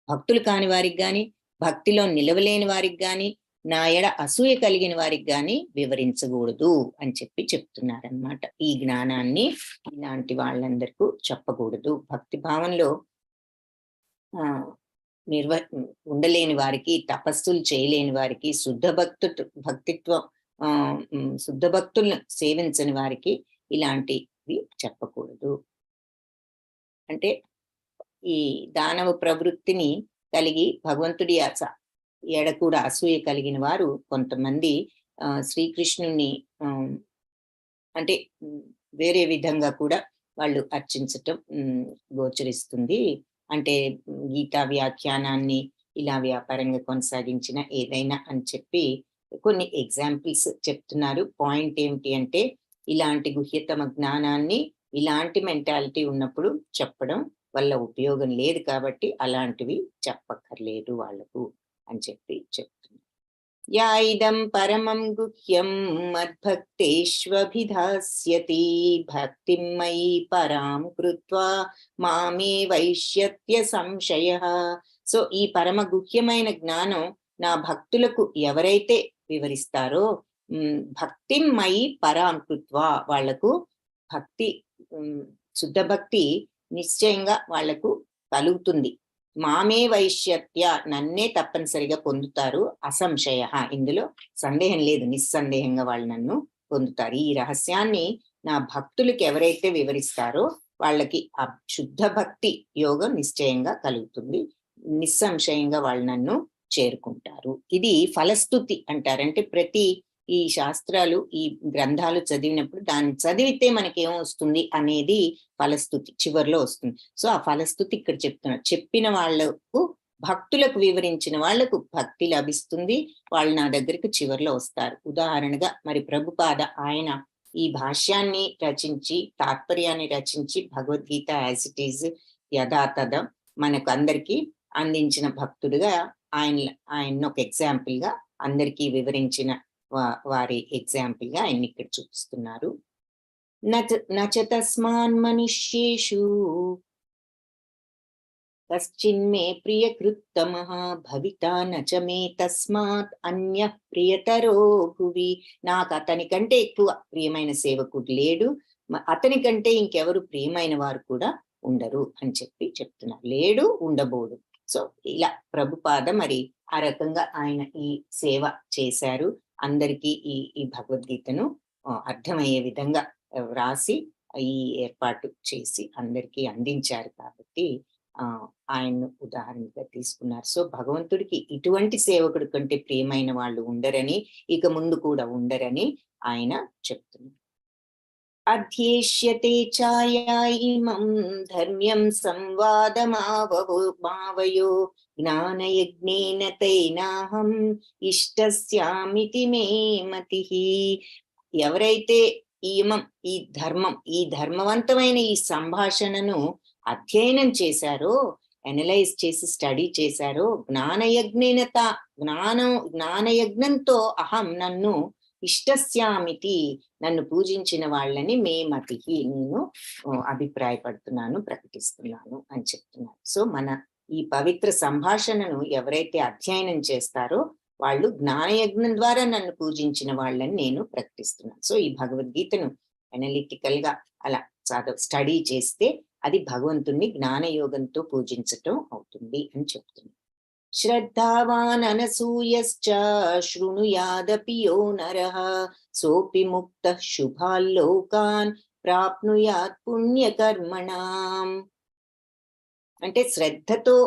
భక్తులు కాని వారికి గాని, భక్తిలో నిలవలేని వారికి గాని, నా ఎడ అసూయ కలిగిన వారికి గాని వివరించకూడదు అని చెప్పి చెప్తున్నారనమాట. ఈ జ్ఞానాన్ని ఇలాంటి వాళ్ళందరికీ చెప్పకూడదు. భక్తి భావంలో ఉండలేని వారికి, తపస్సులు చేయలేని వారికి, శుద్ధ భక్తులను సేవించని వారికి ఇలాంటివి చెప్పకూడదు. అంటే ఈ దానవ ప్రవృత్తిని కలిగి భగవంతుడి ఎడ కూడా అసూయ కలిగిన వారు కొంతమంది శ్రీకృష్ణుని అంటే వేరే విధంగా కూడా వాళ్ళు అర్చించటం గోచరిస్తుంది. అంటే గీతా వ్యాఖ్యానాన్ని ఇలా వ్యాపారంగా కొనసాగించిన ఏదైనా అని చెప్పి కొన్ని ఎగ్జాంపుల్స్ చెప్తున్నారు. పాయింట్ ఏమిటి అంటే, ఇలాంటి గుహ్యతమ జ్ఞానాన్ని ఇలాంటి మెంటాలిటీ ఉన్నప్పుడు చెప్పడం వల్ల ఉపయోగం లేదు కాబట్టి అలాంటివి చెప్పక్కర్లేదు వాళ్ళకు అని చెప్పి చెప్తున్నారు. యా ఇదం పరమం గుహ్యం మద్భక్తేష్వభిధాస్యతి భక్తిం మయి పరాం కృత్వా మామే వైష్యత్య సంశయః. సో ఈ పరమ గుహ్యమైన జ్ఞానం నా భక్తులకు ఎవరైతే వివరిస్తారో, భక్తిం మయి పరాం కృత్వా, వాళ్లకు భక్తి శుద్ధ భక్తి నిశ్చయంగా వాళ్లకు కలుగుతుంది. మామే వైష్యత్య, నన్నే తప్పనిసరిగా పొందుతారు, అసంశయ, ఇందులో సందేహం లేదు, నిస్సందేహంగా వాళ్ళు నన్ను పొందుతారు. ఈ రహస్యాన్ని నా భక్తులకి ఎవరైతే వివరిస్తారో వాళ్ళకి ఆ శుద్ధ భక్తి యోగం నిశ్చయంగా కలుగుతుంది, నిస్సంశయంగా వాళ్ళు నన్ను చేరుకుంటారు. ఇది ఫలస్తుతి అంటారు. అంటే ప్రతి ఈ శాస్త్రాలు ఈ గ్రంథాలు చదివినప్పుడు దాన్ని చదివితే మనకి ఏమొస్తుంది అనేది ఫలస్తుతి చివరిలో వస్తుంది. సో ఆ ఫలస్తుతి ఇక్కడ చెప్తున్నారు. చెప్పిన వాళ్లకు, భక్తులకు వివరించిన వాళ్లకు భక్తి లభిస్తుంది, వాళ్ళు నా దగ్గరికి చివరిలో వస్తారు. ఉదాహరణగా మరి ప్రభుపాద ఆయన ఈ భాష్యాన్ని రచించి, తాత్పర్యాన్ని రచించి, భగవద్గీత యాజ్ ఇట్ ఈజ్ యథాతథ మనకు అందరికీ అందించిన భక్తుడుగా ఆయన ఒక ఎగ్జాంపుల్ గా అందరికీ వివరించిన వారి ఎగ్జాంపుల్ గా ఆయన ఇక్కడ చూపిస్తున్నారు. నచ తస్మాన్ మనుష్యేషు కశ్చిన్మే ప్రియకృత్తమః భవితా నచ మే తస్మాత్ అన్యః ప్రియతరో భువి. నాకు అతని కంటే ఎక్కువ ప్రియమైన సేవకుడు లేడు, అతని కంటే ఇంకెవరు ప్రియమైన వారు కూడా ఉండరు అని చెప్పి చెప్తున్నారు. లేడు, ఉండబోడు. సో ఇలా ప్రభుపాద మరి ఆ రకంగా ఆయన ఈ సేవ చేశారు. అందరికీ ఈ భగవద్గీతను అర్థమయ్యే విధంగా వ్రాసి ఈ ఏర్పాటు చేసి అందరికీ అందించారు కాబట్టి ఆయన్ను ఉదాహరణగా తీసుకున్నారు. సో భగవంతుడికి ఇటువంటి సేవకుడి కంటే ప్రియమైన వాళ్ళు ఉండరని, ఇక ముందు కూడా ఉండరని ఆయన చెప్తున్నారు. అధ్యేష్యతే ఛాయా ఇమం ధర్మ్యం సంవాదమావయో జ్ఞానయజ్ఞేన తైనాహం ఇష్టస్యామితి మే మతిః. ఎవరైతే ఈ ధర్మం, ఈ ధర్మవంతమైన ఈ సంభాషణను అధ్యయనం చేశారో, అనలైజ్ చేసి స్టడీ చేశారో, జ్ఞానయజ్ఞంతో అహం నన్ను ఇష్టస్యామితి, నన్ను పూజించిన వాళ్ళని మే మతిః, నేను అభిప్రాయపడుతున్నాను, ప్రకటిస్తున్నాను అని చెప్తున్నారు. సో మన ఈ పవిత్ర సంభాషణను ఎవరైతే అధ్యయనం చేస్తారో వాళ్ళు జ్ఞానయజ్ఞం ద్వారా నన్ను పూజించిన వాళ్ళని నేను ప్రకటిస్తున్నాను. సో ఈ భగవద్గీతను అనలిటికల్ గా అలా స్టడీ చేస్తే అది భగవంతుణ్ణి జ్ఞానయోగంతో పూజించటం అవుతుంది అని చెప్తున్నాను. శ్రద్ధావాన్ అనసూయశ్చ శృణుయాదపి యో నరః సోపి ముక్తః శుభాల్లోకాన్ ప్రాప్నుయాత్ పుణ్యకర్మణాం. అంటే శ్రద్ధతో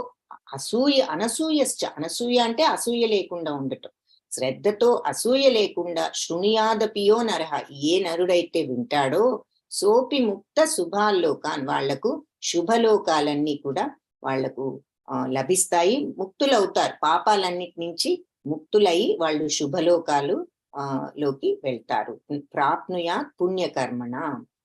అనసూయశ్చ, అనసూయ అంటే అసూయ లేకుండా ఉండటం, శ్రద్ధతో అసూయ లేకుండా శృణుయాదపి యో నరః, ఏ నరుడైతే వింటాడో, సోపి ముక్త శుభాల్లోకాన్, వాళ్లకు శుభలోకాలన్నీ కూడా వాళ్లకు లభిస్తాయి, ముక్తులవుతారు, పాపాలన్నిటి నుంచి ముక్తులై వాళ్ళు శుభలోకాలు లోకి వెళ్తారు. ప్రాప్నుయాత్ పుణ్యకర్మణ,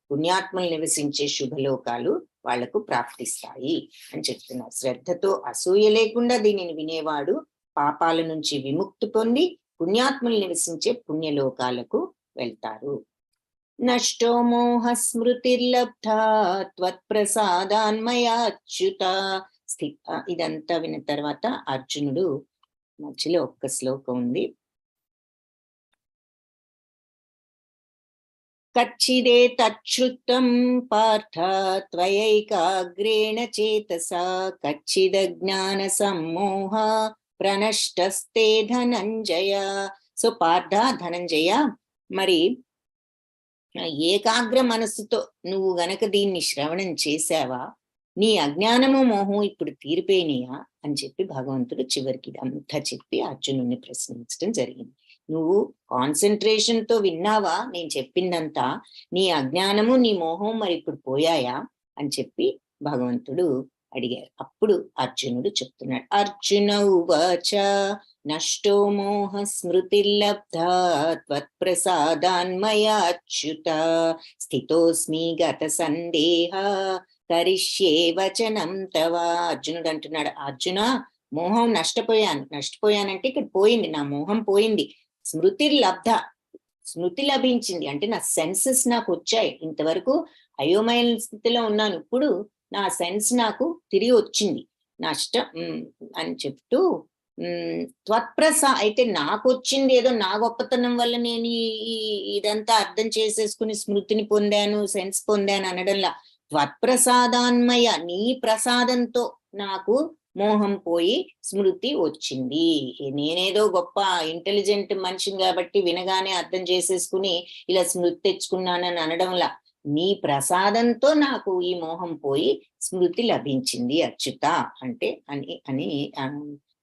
పుణ్యాత్మలు నివసించే శుభలోకాలు వాళ్లకు ప్రాప్తిస్తాయి అని చెప్తున్నారు. శ్రద్ధతో అసూయ లేకుండా దీనిని వినేవాడు పాపాల నుంచి విముక్తి పొంది పుణ్యాత్మలు నివసించే పుణ్యలోకాలకు వెళ్తారు. నష్టో మోహ స్మృతిర్లబ్ధా త్వత్ప్రసాదాన్మయాచ్యుత. ఇదంతా విన్న తర్వాత అర్జునుడు మధ్యలో ఒక్క శ్లోకం ఉంది. కచ్చిదే తచ్ఛృతం పార్థ త్వయైకాగ్రేణ చేతసా కచ్చిదజ్ఞాన సమ్మోహ ప్రణష్టస్తే ధనంజయ. సో పార్థ, ధనంజయ, మరి ఏకాగ్ర మనస్సుతో నువ్వు గనక దీన్ని శ్రవణం చేశావా, నీ అజ్ఞానము మోహం ఇప్పుడు తీరిపోయినాయా అని చెప్పి భగవంతుడు చివరికి ఇదంతా చెప్పి అర్జునుడిని ప్రశ్నించడం జరిగింది. నువ్వు కాన్సన్ట్రేషన్ తో విన్నావా నేను చెప్పిందంతా? నీ అజ్ఞానము నీ మోహం మరి ఇప్పుడు పోయాయా అని చెప్పి భగవంతుడు అడిగారు. అప్పుడు అర్జునుడు చెప్తున్నాడు. అర్జున ఉవాచ నష్టో మోహ స్మృతిర్లబ్ధా త్వత్ప్రసాదాన్మయా అచ్యుత స్థితోస్మి గత సందేహ కరిష్యే వచనం తవ. అర్జునుడు అంటున్నాడు, అర్జున మోహం నష్టపోయానంటే ఇక్కడ పోయింది, నా మోహం పోయింది. స్మృతిర్లబ్ధ, స్మృతి లభించింది అంటే నా సెన్సెస్ నాకు వచ్చాయి. ఇంతవరకు అయోమయ స్థితిలో ఉన్నాను, ఇప్పుడు నా సెన్స్ నాకు తిరిగి వచ్చింది. నష్టం అని చెప్తూ అయితే నాకు వచ్చింది ఏదో నా గొప్పతనం వల్ల నేను ఇదంతా అర్థం చేసేసుకుని స్మృతిని పొందాను, సెన్స్ పొందాను అనడంలా, త్వత్ప్రసాదాన్మయ నీ ప్రసాదంతో నాకు మోహం పోయి స్మృతి వచ్చింది. నేనేదో గొప్ప ఇంటెలిజెంట్ మనిషిని కాబట్టి వినగానే అర్థం చేసేసుకుని ఇలా స్మృతి తెచ్చుకున్నానని అనడంలా, నీ ప్రసాదంతో నాకు ఈ మోహం పోయి స్మృతి లభించింది అచ్యుత అంటే అని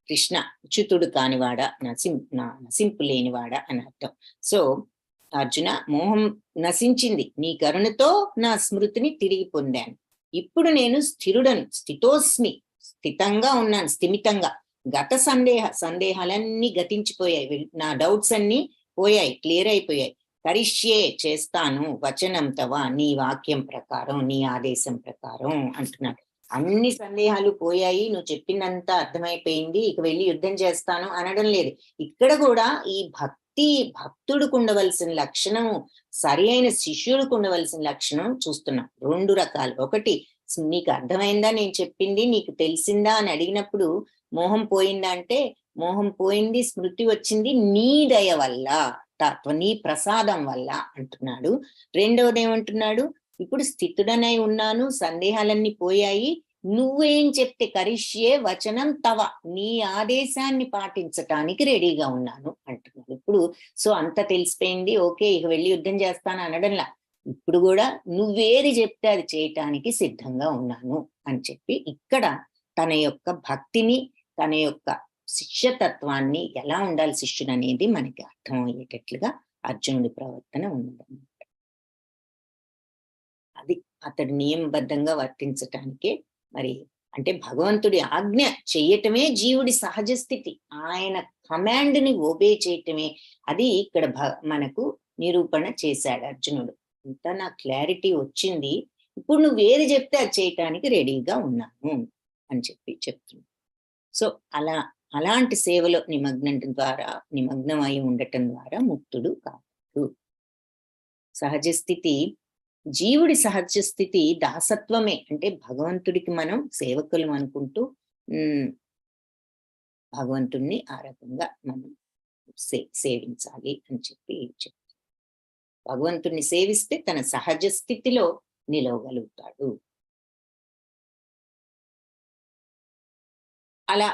కృష్ణ అచ్యుతుడు కానివాడ, నశింపు లేనివాడ అని అర్థం. సో అర్జున, మోహం నశించింది, నీ కరుణతో నా స్మృతిని తిరిగి పొందాను. ఇప్పుడు నేను స్థిరుడను, స్థితోస్మి స్థితంగా ఉన్నాను, స్థిమితంగా. గత సందేహాలన్నీ గతించిపోయాయి, నా డౌట్స్ అన్ని పోయాయి, క్లియర్ అయిపోయాయి. కరిష్యే చేస్తాను వచనం తవ, నీ వాక్యం ప్రకారం, నీ ఆదేశం ప్రకారం అంటున్నాడు. అన్ని సందేహాలు పోయాయి, నువ్వు చెప్పిందంతా అర్థమైపోయింది, ఇక వెళ్ళి యుద్ధం చేస్తాను అనడం లేదు. ఇక్కడ కూడా ఈ భక్తుడికి ఉండవలసిన లక్షణం, సరి అయిన శిష్యుడికి ఉండవలసిన లక్షణం చూస్తున్నాం. 2 రకాలు. ఒకటి, నీకు అర్థమైందా నేను చెప్పింది, నీకు తెలిసిందా అని అడిగినప్పుడు మోహం పోయిందా అంటే మోహం పోయింది, స్మృతి వచ్చింది నీ దయ వల్ల, నీ ప్రసాదం వల్ల అంటున్నాడు. రెండవది ఏమంటున్నాడు, ఇప్పుడు స్థితుడనై ఉన్నాను, సందేహాలన్నీ పోయాయి, నువ్వేం చెప్తే కరిష్యే వచనం తవ, నీ ఆదేశాన్ని పాటించటానికి రెడీగా ఉన్నాను అంటున్నాడు. ఇప్పుడు సో అంత తెలిసిపోయింది, ఓకే ఇక వెళ్ళి యుద్ధం చేస్తాను అనడంలా, ఇప్పుడు కూడా నువ్వేది చెప్తే అది చేయటానికి సిద్ధంగా ఉన్నాను అని చెప్పి ఇక్కడ తన యొక్క భక్తిని, తన యొక్క శిష్యతత్వాన్ని, ఎలా ఉండాలి శిష్యుడు అనేది మనకి అర్థమయ్యేటట్లుగా అర్జునుడి ప్రవర్తన ఉన్నదన్నమాట. అది అతడు నియమబద్ధంగా వర్తించటానికే. మరి అంటే భగవంతుడి ఆజ్ఞ చెయ్యటమే జీవుడి సహజ స్థితి, ఆయన కమాండ్ ని ఓబే చేయటమే, అది ఇక్కడ మనకు నిరూపణ చేశాడు అర్జునుడు. ఇంత నా క్లారిటీ వచ్చింది, ఇప్పుడు నువ్వేది చెప్తే అది చేయటానికి రెడీగా ఉన్నాను అని చెప్పి చెప్తున్నాను. సో అలాంటి సేవలో నిమగ్నం అయి ఉండటం ద్వారా ముక్తుడు కాదు. సహజ స్థితి, జీవుడి సహజ స్థితి దాసత్వమే. అంటే భగవంతుడికి మనం సేవకులం అనుకుంటూ భగవంతుణ్ణి ఆ రకంగా మనం సేవించాలి అని చెప్పి చెప్తారు. భగవంతుణ్ణి సేవిస్తే తన సహజ స్థితిలో నిలవగలుగుతాడు. అలా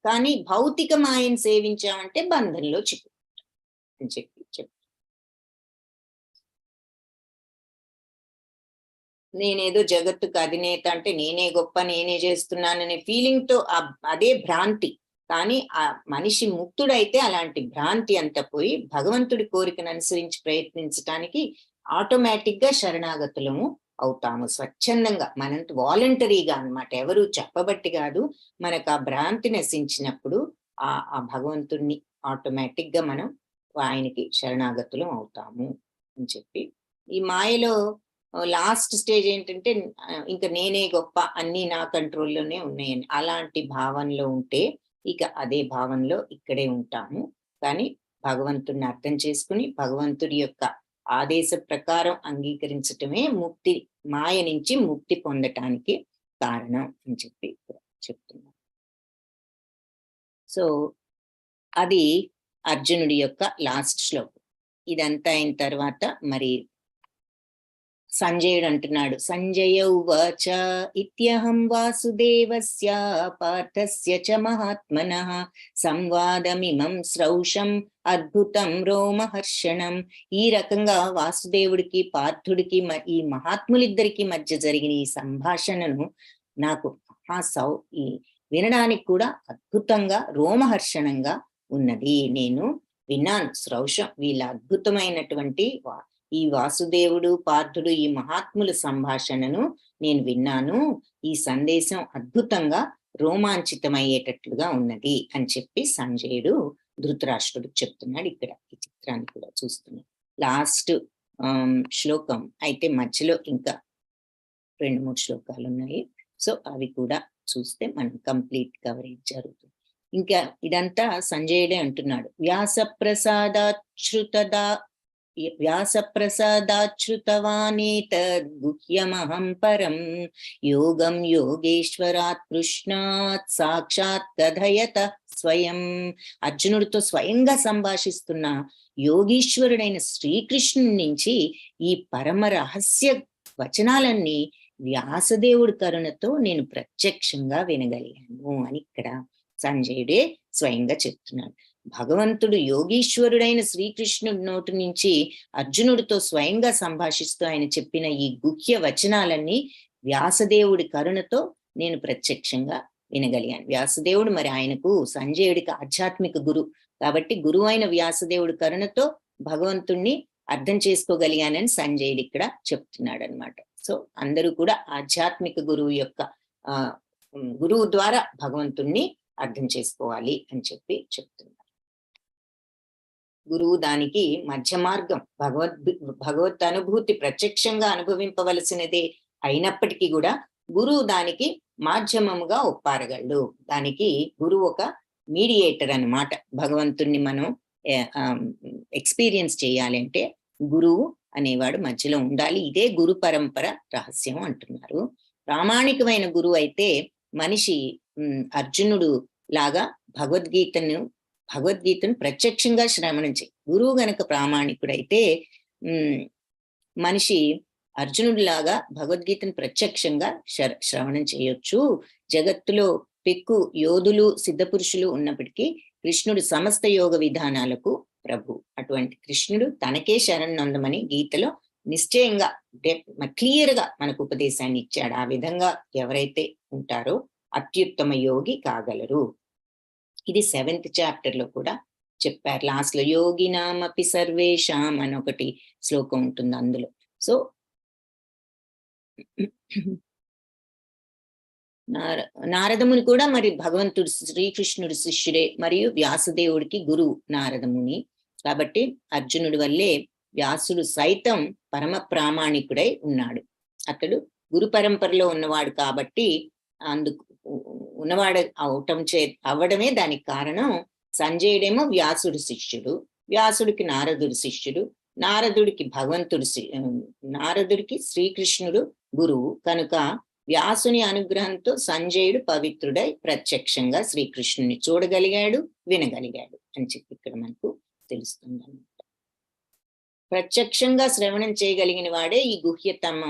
కానీ భౌతిక మాయను సేవించామంటే బంధంలో చిక్కుతాం అని చెప్పి నేనేదో జగత్తుకు అధినేత అంటే నేనే గొప్ప, నేనే చేస్తున్నాననే ఫీలింగ్ తో అదే భ్రాంతి. కానీ ఆ మనిషి ముక్తుడైతే అలాంటి భ్రాంతి అంతా పోయి భగవంతుడి కోరికను అనుసరించి ప్రయత్నించడానికి ఆటోమేటిక్ గా శరణాగతులము అవుతాము, స్వచ్ఛందంగా, మనంత వాలంటరీగా అన్నమాట. ఎవరు చెప్పబట్టి కాదు, మనకు ఆ భ్రాంతి నశించినప్పుడు ఆ భగవంతుడిని ఆటోమేటిక్ గా మనం ఆయనకి శరణాగతులం అవుతాము అని చెప్పి. ఈ మాయలో లాస్ట్ స్టేజ్ ఏంటంటే ఇంకా నేనే గొప్ప, అన్ని నా కంట్రోల్లోనే ఉన్నాయని అలాంటి భావనలో ఉంటే ఇక అదే భావనలో ఇక్కడే ఉంటాము. కానీ భగవంతుడిని అర్థం చేసుకుని భగవంతుడి యొక్క ఆదేశ ప్రకారం అంగీకరించటమే ముక్తి, మాయ నుంచి ముక్తి పొందటానికి కారణం అని చెప్పి చెప్తున్నాను. సో అది అర్జునుడి యొక్క లాస్ట్ శ్లోకం. ఇదంతా అయిన తర్వాత మరి సంజయుడు అంటున్నాడు, సంజయ ఉవాచ ఇత్యహం వాసుదేవస్య పార్థస్య చ మహాత్మనః సంవాదమిమం శ్రౌషం అద్భుతం రోమహర్షణం. ఈ రకంగా వాసుదేవుడికి పార్థుడికి ఈ మహాత్ములిద్దరికి మధ్య జరిగిన ఈ సంభాషణను నాకు ఈ వినడానికి కూడా అద్భుతంగా రోమహర్షణంగా ఉన్నది. నేను విన్నాను శ్రౌషం, వీళ్ళ అద్భుతమైనటువంటి ఈ వాసుదేవుడు పార్థుడు ఈ మహాత్ముల సంభాషణను నేను విన్నాను. ఈ సందేశం అద్భుతంగా రోమాంచితమయ్యేటట్లుగా ఉన్నది అని చెప్పి సంజయుడు ధృతరాష్ట్రుడు చెప్తున్నాడు. ఇక్కడ ఈ చిత్రాన్ని కూడా చూస్తున్నాం. లాస్ట్ శ్లోకం అయితే మధ్యలో ఇంకా 2-3 శ్లోకాలు ఉన్నాయి. సో అవి కూడా చూస్తే మనం కంప్లీట్ కవరేజ్ జరుగుతుంది. ఇంకా ఇదంతా సంజయుడే అంటున్నాడు. వ్యాసప్రసాదాచ్యుతవానేతద్ గుహ్యమహం పరం యోగం యోగేశ్వరాత్ కృష్ణాత్ సాక్షాత్ కథయత స్వయం. అర్జునుడితో స్వయంగా సంభాషిస్తున్న యోగీశ్వరుడైన శ్రీకృష్ణుడి నుంచి ఈ పరమ రహస్య వచనాలన్నీ వ్యాసదేవుడి కరుణతో నేను ప్రత్యక్షంగా వినగలిగాను అని ఇక్కడ సంజయుడే స్వయంగా చెప్తున్నాడు. భగవంతుడు యోగీశ్వరుడైన శ్రీకృష్ణుడి నోటి నుంచి అర్జునుడితో స్వయంగా సంభాషిస్తూ ఆయన చెప్పిన ఈ గుహ్య వచనాలన్నీ వ్యాసదేవుడి కరుణతో నేను ప్రత్యక్షంగా వినగలిగాను. వ్యాసదేవుడు మరి ఆయనకు సంజయుడికి ఆధ్యాత్మిక గురు కాబట్టి గురువు అయిన వ్యాసదేవుడి కరుణతో భగవంతుణ్ణి అర్థం చేసుకోగలిగానని సంజయుడు ఇక్కడ చెప్తున్నాడు అనమాట. సో అందరూ కూడా ఆధ్యాత్మిక గురువు యొక్క గురువు ద్వారా భగవంతుణ్ణి అర్థం చేసుకోవాలి అని చెప్పి చెప్తున్నారు. గురువు దానికి మధ్య మార్గం, భగవత్ అనుభూతి ప్రత్యక్షంగా అనుభవింపవలసినదే అయినప్పటికీ కూడా గురువు దానికి మాధ్యమముగా ఒప్పారగలడు. దానికి గురువు ఒక మీడియేటర్ అన్నమాట. భగవంతుణ్ణి మనం ఎక్స్పీరియన్స్ చేయాలి అంటే గురువు అనేవాడు మధ్యలో ఉండాలి. ఇదే గురు పరంపర రహస్యం అంటున్నారు. ప్రామాణికమైన గురువు అయితే మనిషి అర్జునుడు లాగా భగవద్గీతను ప్రత్యక్షంగా శ్రవణం చేయి. గురువు గనక ప్రామాణికుడైతే మనిషి అర్జునుడు లాగా భగవద్గీతను ప్రత్యక్షంగా శ్రవణం చేయొచ్చు. జగత్తులో పెక్కు యోధులు సిద్ధపురుషులు ఉన్నప్పటికీ కృష్ణుడు సమస్త యోగ విధానాలకు ప్రభు. అటువంటి కృష్ణుడు తనకే శరణొందమని గీతలో నిశ్చయంగా క్లియర్ గా మనకు ఉపదేశాన్ని ఇచ్చాడు. ఆ విధంగా ఎవరైతే ఉంటారో అత్యుత్తమ యోగి కాగలరు. ఇది 7th చాప్టర్ లో కూడా చెప్పారు. లాస్ట్ లో యోగినామపి సర్వేషాం అని ఒకటి శ్లోకం ఉంటుంది అందులో. సో నారదముని కూడా మరి భగవంతుడు శ్రీకృష్ణుడు శిష్యుడే మరియు వ్యాసదేవుడికి గురువు నారదముని. కాబట్టి అర్జునుడి వల్లే వ్యాసుడు సైతం పరమ ప్రామాణికుడై ఉన్నాడు. అతడు గురు పరంపరలో ఉన్నవాడు కాబట్టి అందుకు ఉన్నవాడు అవ్వడమే దానికి కారణం. సంజయుడేమో వ్యాసుడు శిష్యుడు, వ్యాసుడికి నారదుడు శిష్యుడు, నారదుడికి శ్రీకృష్ణుడు గురువు కనుక వ్యాసుని అనుగ్రహంతో సంజయుడు పవిత్రుడై ప్రత్యక్షంగా శ్రీకృష్ణుని చూడగలిగాడు, వినగలిగాడు అని చెప్పి ఇక్కడ మనకు తెలుస్తుంది అన్నమాట. ప్రత్యక్షంగా శ్రవణం చేయగలిగిన వాడే ఈ గుహ్యతమ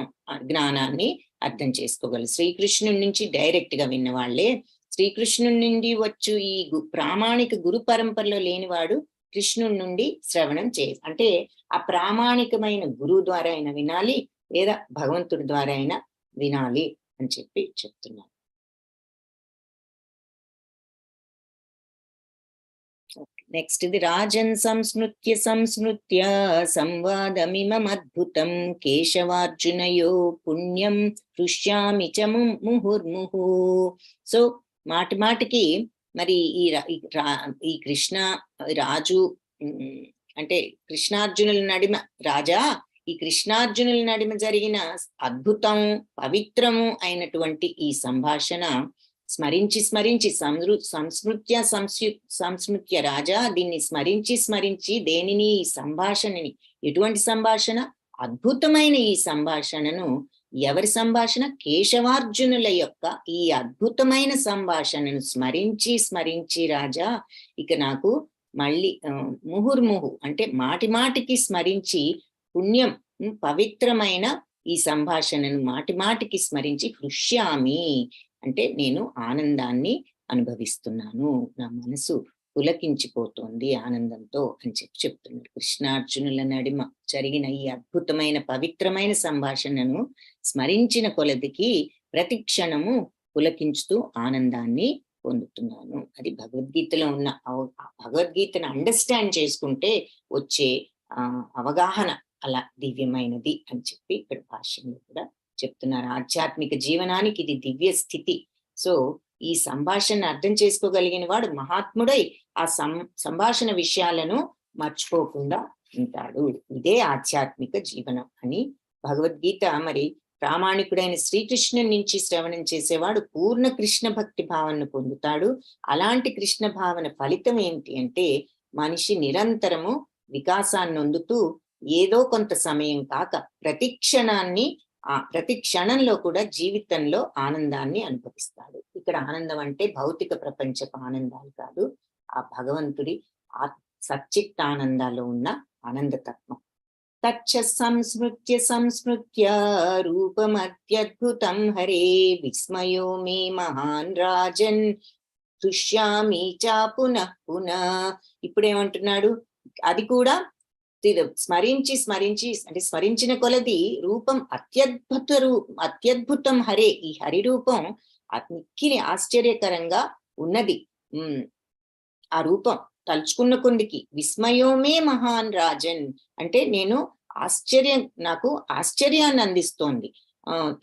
జ్ఞానాన్ని అర్థం చేసుకోగలరు. శ్రీకృష్ణుడి నుంచి డైరెక్ట్ గా విన్నవాళ్లే. శ్రీకృష్ణుడి నుండి వచ్చు ఈ ప్రామాణిక గురు పరంపరలో లేనివాడు కృష్ణుడి నుండి శ్రవణం అంటే ఆ ప్రామాణికమైన గురువు ద్వారా అయినా వినాలి లేదా భగవంతుడి ద్వారా అయినా వినాలి అని చెప్పి చెప్తున్నారు. నెక్స్ట్ ఇది రాజన్ సంస్మృత్య సంవాదమిమద్భుతం కేశవార్జునయో పుణ్యం హృష్యామి చ ముహుర్ముహు. సో మాటి మాటికి మరి ఈ కృష్ణ రాజు అంటే కృష్ణార్జునుల నడిమ రాజా ఈ కృష్ణార్జునుల నడిమ జరిగిన అద్భుతం పవిత్రము అయినటువంటి ఈ సంభాషణ స్మరించి సంస్మృత్య రాజా దీన్ని స్మరించి దేనిని ఈ సంభాషణని ఎటువంటి సంభాషణ అద్భుతమైన ఈ సంభాషణను ఎవరి సంభాషణ కేశవార్జునుల యొక్క ఈ అద్భుతమైన సంభాషణను స్మరించి రాజా ఇక నాకు మళ్ళీ ముహుర్ముహు అంటే మాటి మాటికి స్మరించి పుణ్యం పవిత్రమైన ఈ సంభాషణను మాటి మాటికి స్మరించి హృష్యామి అంటే నేను ఆనందాన్ని అనుభవిస్తున్నాను, నా మనసు పులకించిపోతోంది ఆనందంతో అని చెప్తున్నారు. కృష్ణార్జునుల నడిమ జరిగిన ఈ అద్భుతమైన పవిత్రమైన సంభాషణను స్మరించిన కొలదికి ప్రతి క్షణము పులకించుతూ ఆనందాన్ని పొందుతున్నాను. అది భగవద్గీతలో ఉన్న భగవద్గీతను అండర్స్టాండ్ చేసుకుంటే వచ్చే అవగాహన అలా దివ్యమైనది అని చెప్పి ఇక్కడ భాష్యంలో కూడా చెప్తున్నారు. ఆధ్యాత్మిక జీవనానికి ఇది దివ్య స్థితి. సో ఈ సంభాషణ అర్థం చేసుకోగలిగిన వాడు మహాత్ముడై ఆ సంభాషణ విషయాలను మర్చిపోకుండా ఉంటాడు. ఇదే ఆధ్యాత్మిక జీవనం అని భగవద్గీత. మరి ప్రామాణికుడైన శ్రీకృష్ణుని నుంచి శ్రవణం చేసేవాడు పూర్ణ కృష్ణ భక్తి భావనను పొందుతాడు. అలాంటి కృష్ణ భావన ఫలితం ఏంటి అంటే మనిషి నిరంతరము వికాసాన్ని అందుతూ ఏదో కొంత సమయం కాక ప్రతి క్షణంలో కూడా జీవితంలో ఆనందాన్ని అనుభవిస్తాడు. ఇక్కడ ఆనందం అంటే భౌతిక ప్రపంచపు ఆనందాలు కాదు, ఆ భగవంతుడి సచ్చిత్ ఆనందాల్లో ఉన్న ఆనందతత్వం. తచ్చ సంస్మృత్య రూపమత్యద్భుతం హరే విస్మయో మే మహాన్ రాజన్ హృష్యామి చ పునః పునః. ఇప్పుడేమంటున్నాడు, అది కూడా స్మరించి అంటే స్మరించిన కొలది రూపం అత్యద్భుతం హరే, ఈ హరి రూపం మిక్కిలి ఆశ్చర్యకరంగా ఉన్నది. ఆ రూపం తలుచుకున్న కొందికి విస్మయోమే మహాన్ రాజన్ అంటే నాకు ఆశ్చర్యాన్ని అందిస్తోంది.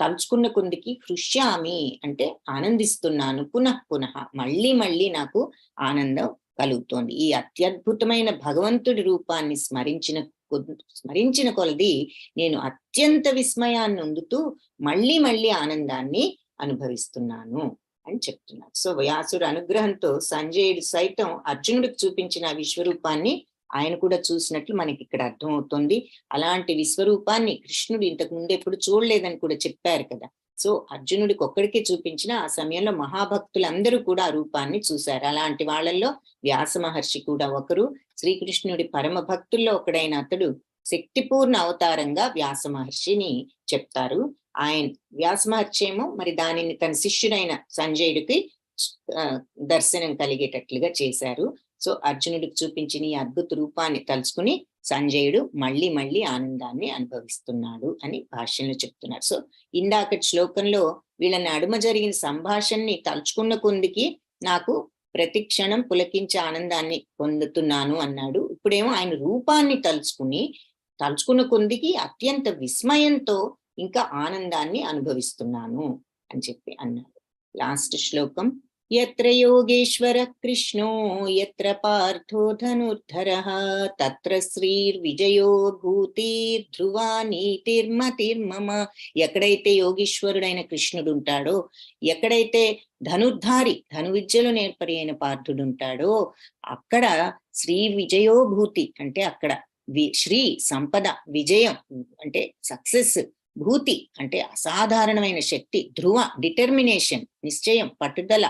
తలుచుకున్న కొందికి హృష్యామి అంటే ఆనందిస్తున్నాను, పునః పునః మళ్ళీ మళ్ళీ నాకు ఆనందం కలుగుతోంది. ఈ అత్యద్భుతమైన భగవంతుడి రూపాన్ని స్మరించిన కొలది నేను అత్యంత విస్మయాన్ని అందుతూ మళ్ళీ మళ్ళీ ఆనందాన్ని అనుభవిస్తున్నాను అని చెప్తున్నారు. సో వ్యాసుడు అనుగ్రహంతో సంజయుడు సైతం అర్జునుడికి చూపించిన విశ్వరూపాన్ని ఆయన కూడా చూసినట్లు మనకి ఇక్కడ అర్థమవుతుంది. అలాంటి విశ్వరూపాన్ని కృష్ణుడు ఇంతకు ముందు ఎప్పుడు చూడలేదని కూడా చెప్పారు కదా. సో అర్జునుడికి ఒక్కడికే చూపించిన ఆ సమయంలో మహాభక్తులందరూ కూడా ఆ రూపాన్ని చూశారు. అలాంటి వాళ్ళల్లో వ్యాస మహర్షి కూడా ఒకరు. శ్రీకృష్ణుడి పరమ భక్తుల్లో ఒకడైన అతడు శక్తిపూర్ణ అవతారంగా వ్యాస మహర్షిని చెప్తారు. ఆయన వ్యాస మహర్షి ఏమో మరి దానిని తన శిష్యుడైన సంజయుడికి దర్శనం కలిగేటట్లుగా చేశారు. సో అర్జునుడికి చూపించిన ఈ అద్భుత రూపాన్ని తలుచుకుని సంజయుడు మళ్ళీ మళ్ళీ ఆనందాన్ని అనుభవిస్తున్నాడు అని భాష్యంలో చెప్తున్నారు. సో ఇందాకటి శ్లోకంలో వీళ్ళ నడుమ జరిగిన సంభాషణని తలుచుకున్న కొందికి నాకు ప్రతి క్షణం పులకించే ఆనందాన్ని పొందుతున్నాను అన్నాడు. ఇప్పుడేమో ఆయన రూపాన్ని తలుచుకున్న కొందికి అత్యంత విస్మయంతో ఇంకా ఆనందాన్ని అనుభవిస్తున్నాను అని చెప్పి అన్నాడు. లాస్ట్ శ్లోకం, యత్ర యోగేశ్వర కృష్ణో యత్ర పార్థో ధనుర్ధరః తత్ర శ్రీర్విజయో భూతిర్ధ్రువా నీతిర్మతిర్మమ. ఎక్కడైతే యోగీశ్వరుడైన కృష్ణుడు ఉంటాడో, ఎక్కడైతే ధనుర్ధారి ధనువిద్యలు నేర్పరి అయిన పార్థుడు ఉంటాడో అక్కడ శ్రీ విజయో భూతి అంటే అక్కడ శ్రీ సంపద, విజయం అంటే సక్సెస్, భూతి అంటే అసాధారణమైన శక్తి, ధ్రువ డిటర్మినేషన్ నిశ్చయం, పట్టుదల,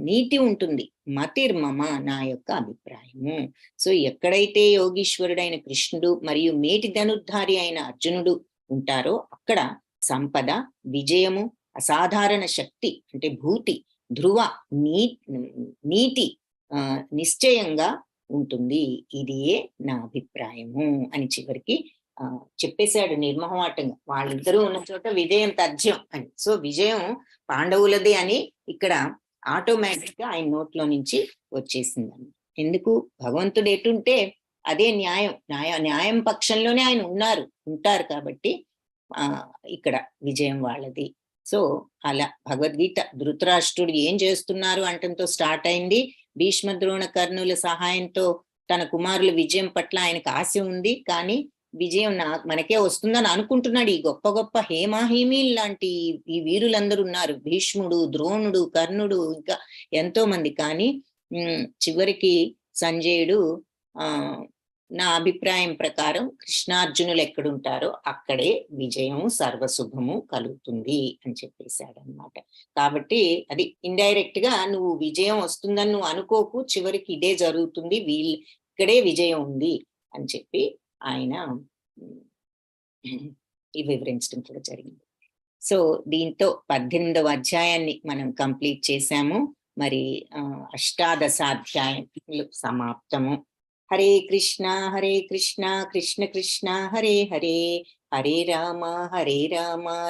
నీతి ఉంటుంది, మతిర్మమ నా యొక్క అభిప్రాయము. సో ఎక్కడైతే యోగీశ్వరుడైన కృష్ణుడు మరియు మేటి ధనుర్ధారి అయిన అర్జునుడు ఉంటారో అక్కడ సంపద, విజయము, అసాధారణ శక్తి అంటే భూతి, ధ్రువ నీతి నిశ్చయంగా ఉంటుంది. ఇదియే నా అభిప్రాయము అని చివరికి చెప్పేశాడు నిర్మోహమాటంగా. వాళ్ళిద్దరూ ఉన్న చోట విజయం తథ్యం అని. సో విజయం పాండవులదే అని ఇక్కడ ఆటోమేటిక్ గా ఆయన నోట్లో నుంచి వచ్చేసిందని. ఎందుకు, భగవంతుడు ఎటుంటే అదే న్యాయం పక్షంలోనే ఆయన ఉంటారు కాబట్టి ఇక్కడ విజయం వాళ్ళది. సో అలా భగవద్గీత ధృతరాష్ట్రుడు ఏం చేస్తున్నారు అంటంతో స్టార్ట్ అయింది. భీష్మ ద్రోణ కర్ణుల సహాయంతో తన కుమారుల విజయం పట్ల ఆయనకు ఆశ ఉంది, కానీ విజయం మనకే వస్తుందని అనుకుంటున్నాడు. ఈ గొప్ప గొప్ప హేమాహేమీ లాంటి ఈ వీరులందరూ ఉన్నారు, భీష్ముడు, ద్రోణుడు, కర్ణుడు, ఇంకా ఎంతో మంది. కానీ చివరికి సంజయుడు నా అభిప్రాయం ప్రకారం కృష్ణార్జునులు ఎక్కడుంటారో అక్కడే విజయం సర్వశుభము కలుగుతుంది అని చెప్పేశాడు అనమాట. కాబట్టి అది ఇండైరెక్ట్ గా నువ్వు విజయం వస్తుందని నువ్వు అనుకోకు, చివరికి ఇదే జరుగుతుంది, ఇక్కడే విజయం ఉంది అని చెప్పి ఆయన వివరించడం కూడా జరిగింది. సో దీంతో 18వ అధ్యాయాన్ని మనం కంప్లీట్ చేశాము. మరి అష్టాదశాధ్యాయములు సమాప్తము. హరే కృష్ణ కృష్ణ కృష్ణ హరే హరే, హరే రామ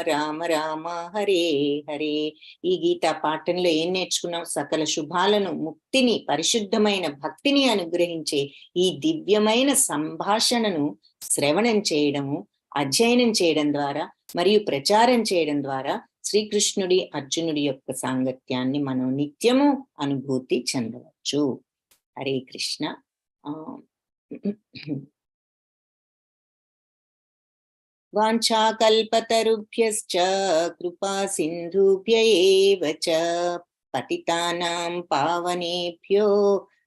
రామ రామ హరే హరే. ఈ గీతా పాఠంలో ఏం నేర్చుకున్నాం? సకల శుభాలను, ముక్తిని, పరిశుద్ధమైన భక్తిని అనుగ్రహించే ఈ దివ్యమైన సంభాషణను శ్రవణం చేయడము, అధ్యయనం చేయడం ద్వారా మరియు ప్రచారం చేయడం ద్వారా శ్రీకృష్ణుడి అర్జునుడి యొక్క సాంగత్యాన్ని మనం నిత్యము అనుభూతి చెందవచ్చు. హరే కృష్ణ. వాంఛాకల్పతరుభ్యశ్చ కృపా సింధుభ్య ఏవ చ పతితానాం పావనేభ్యో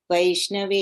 వైష్ణవే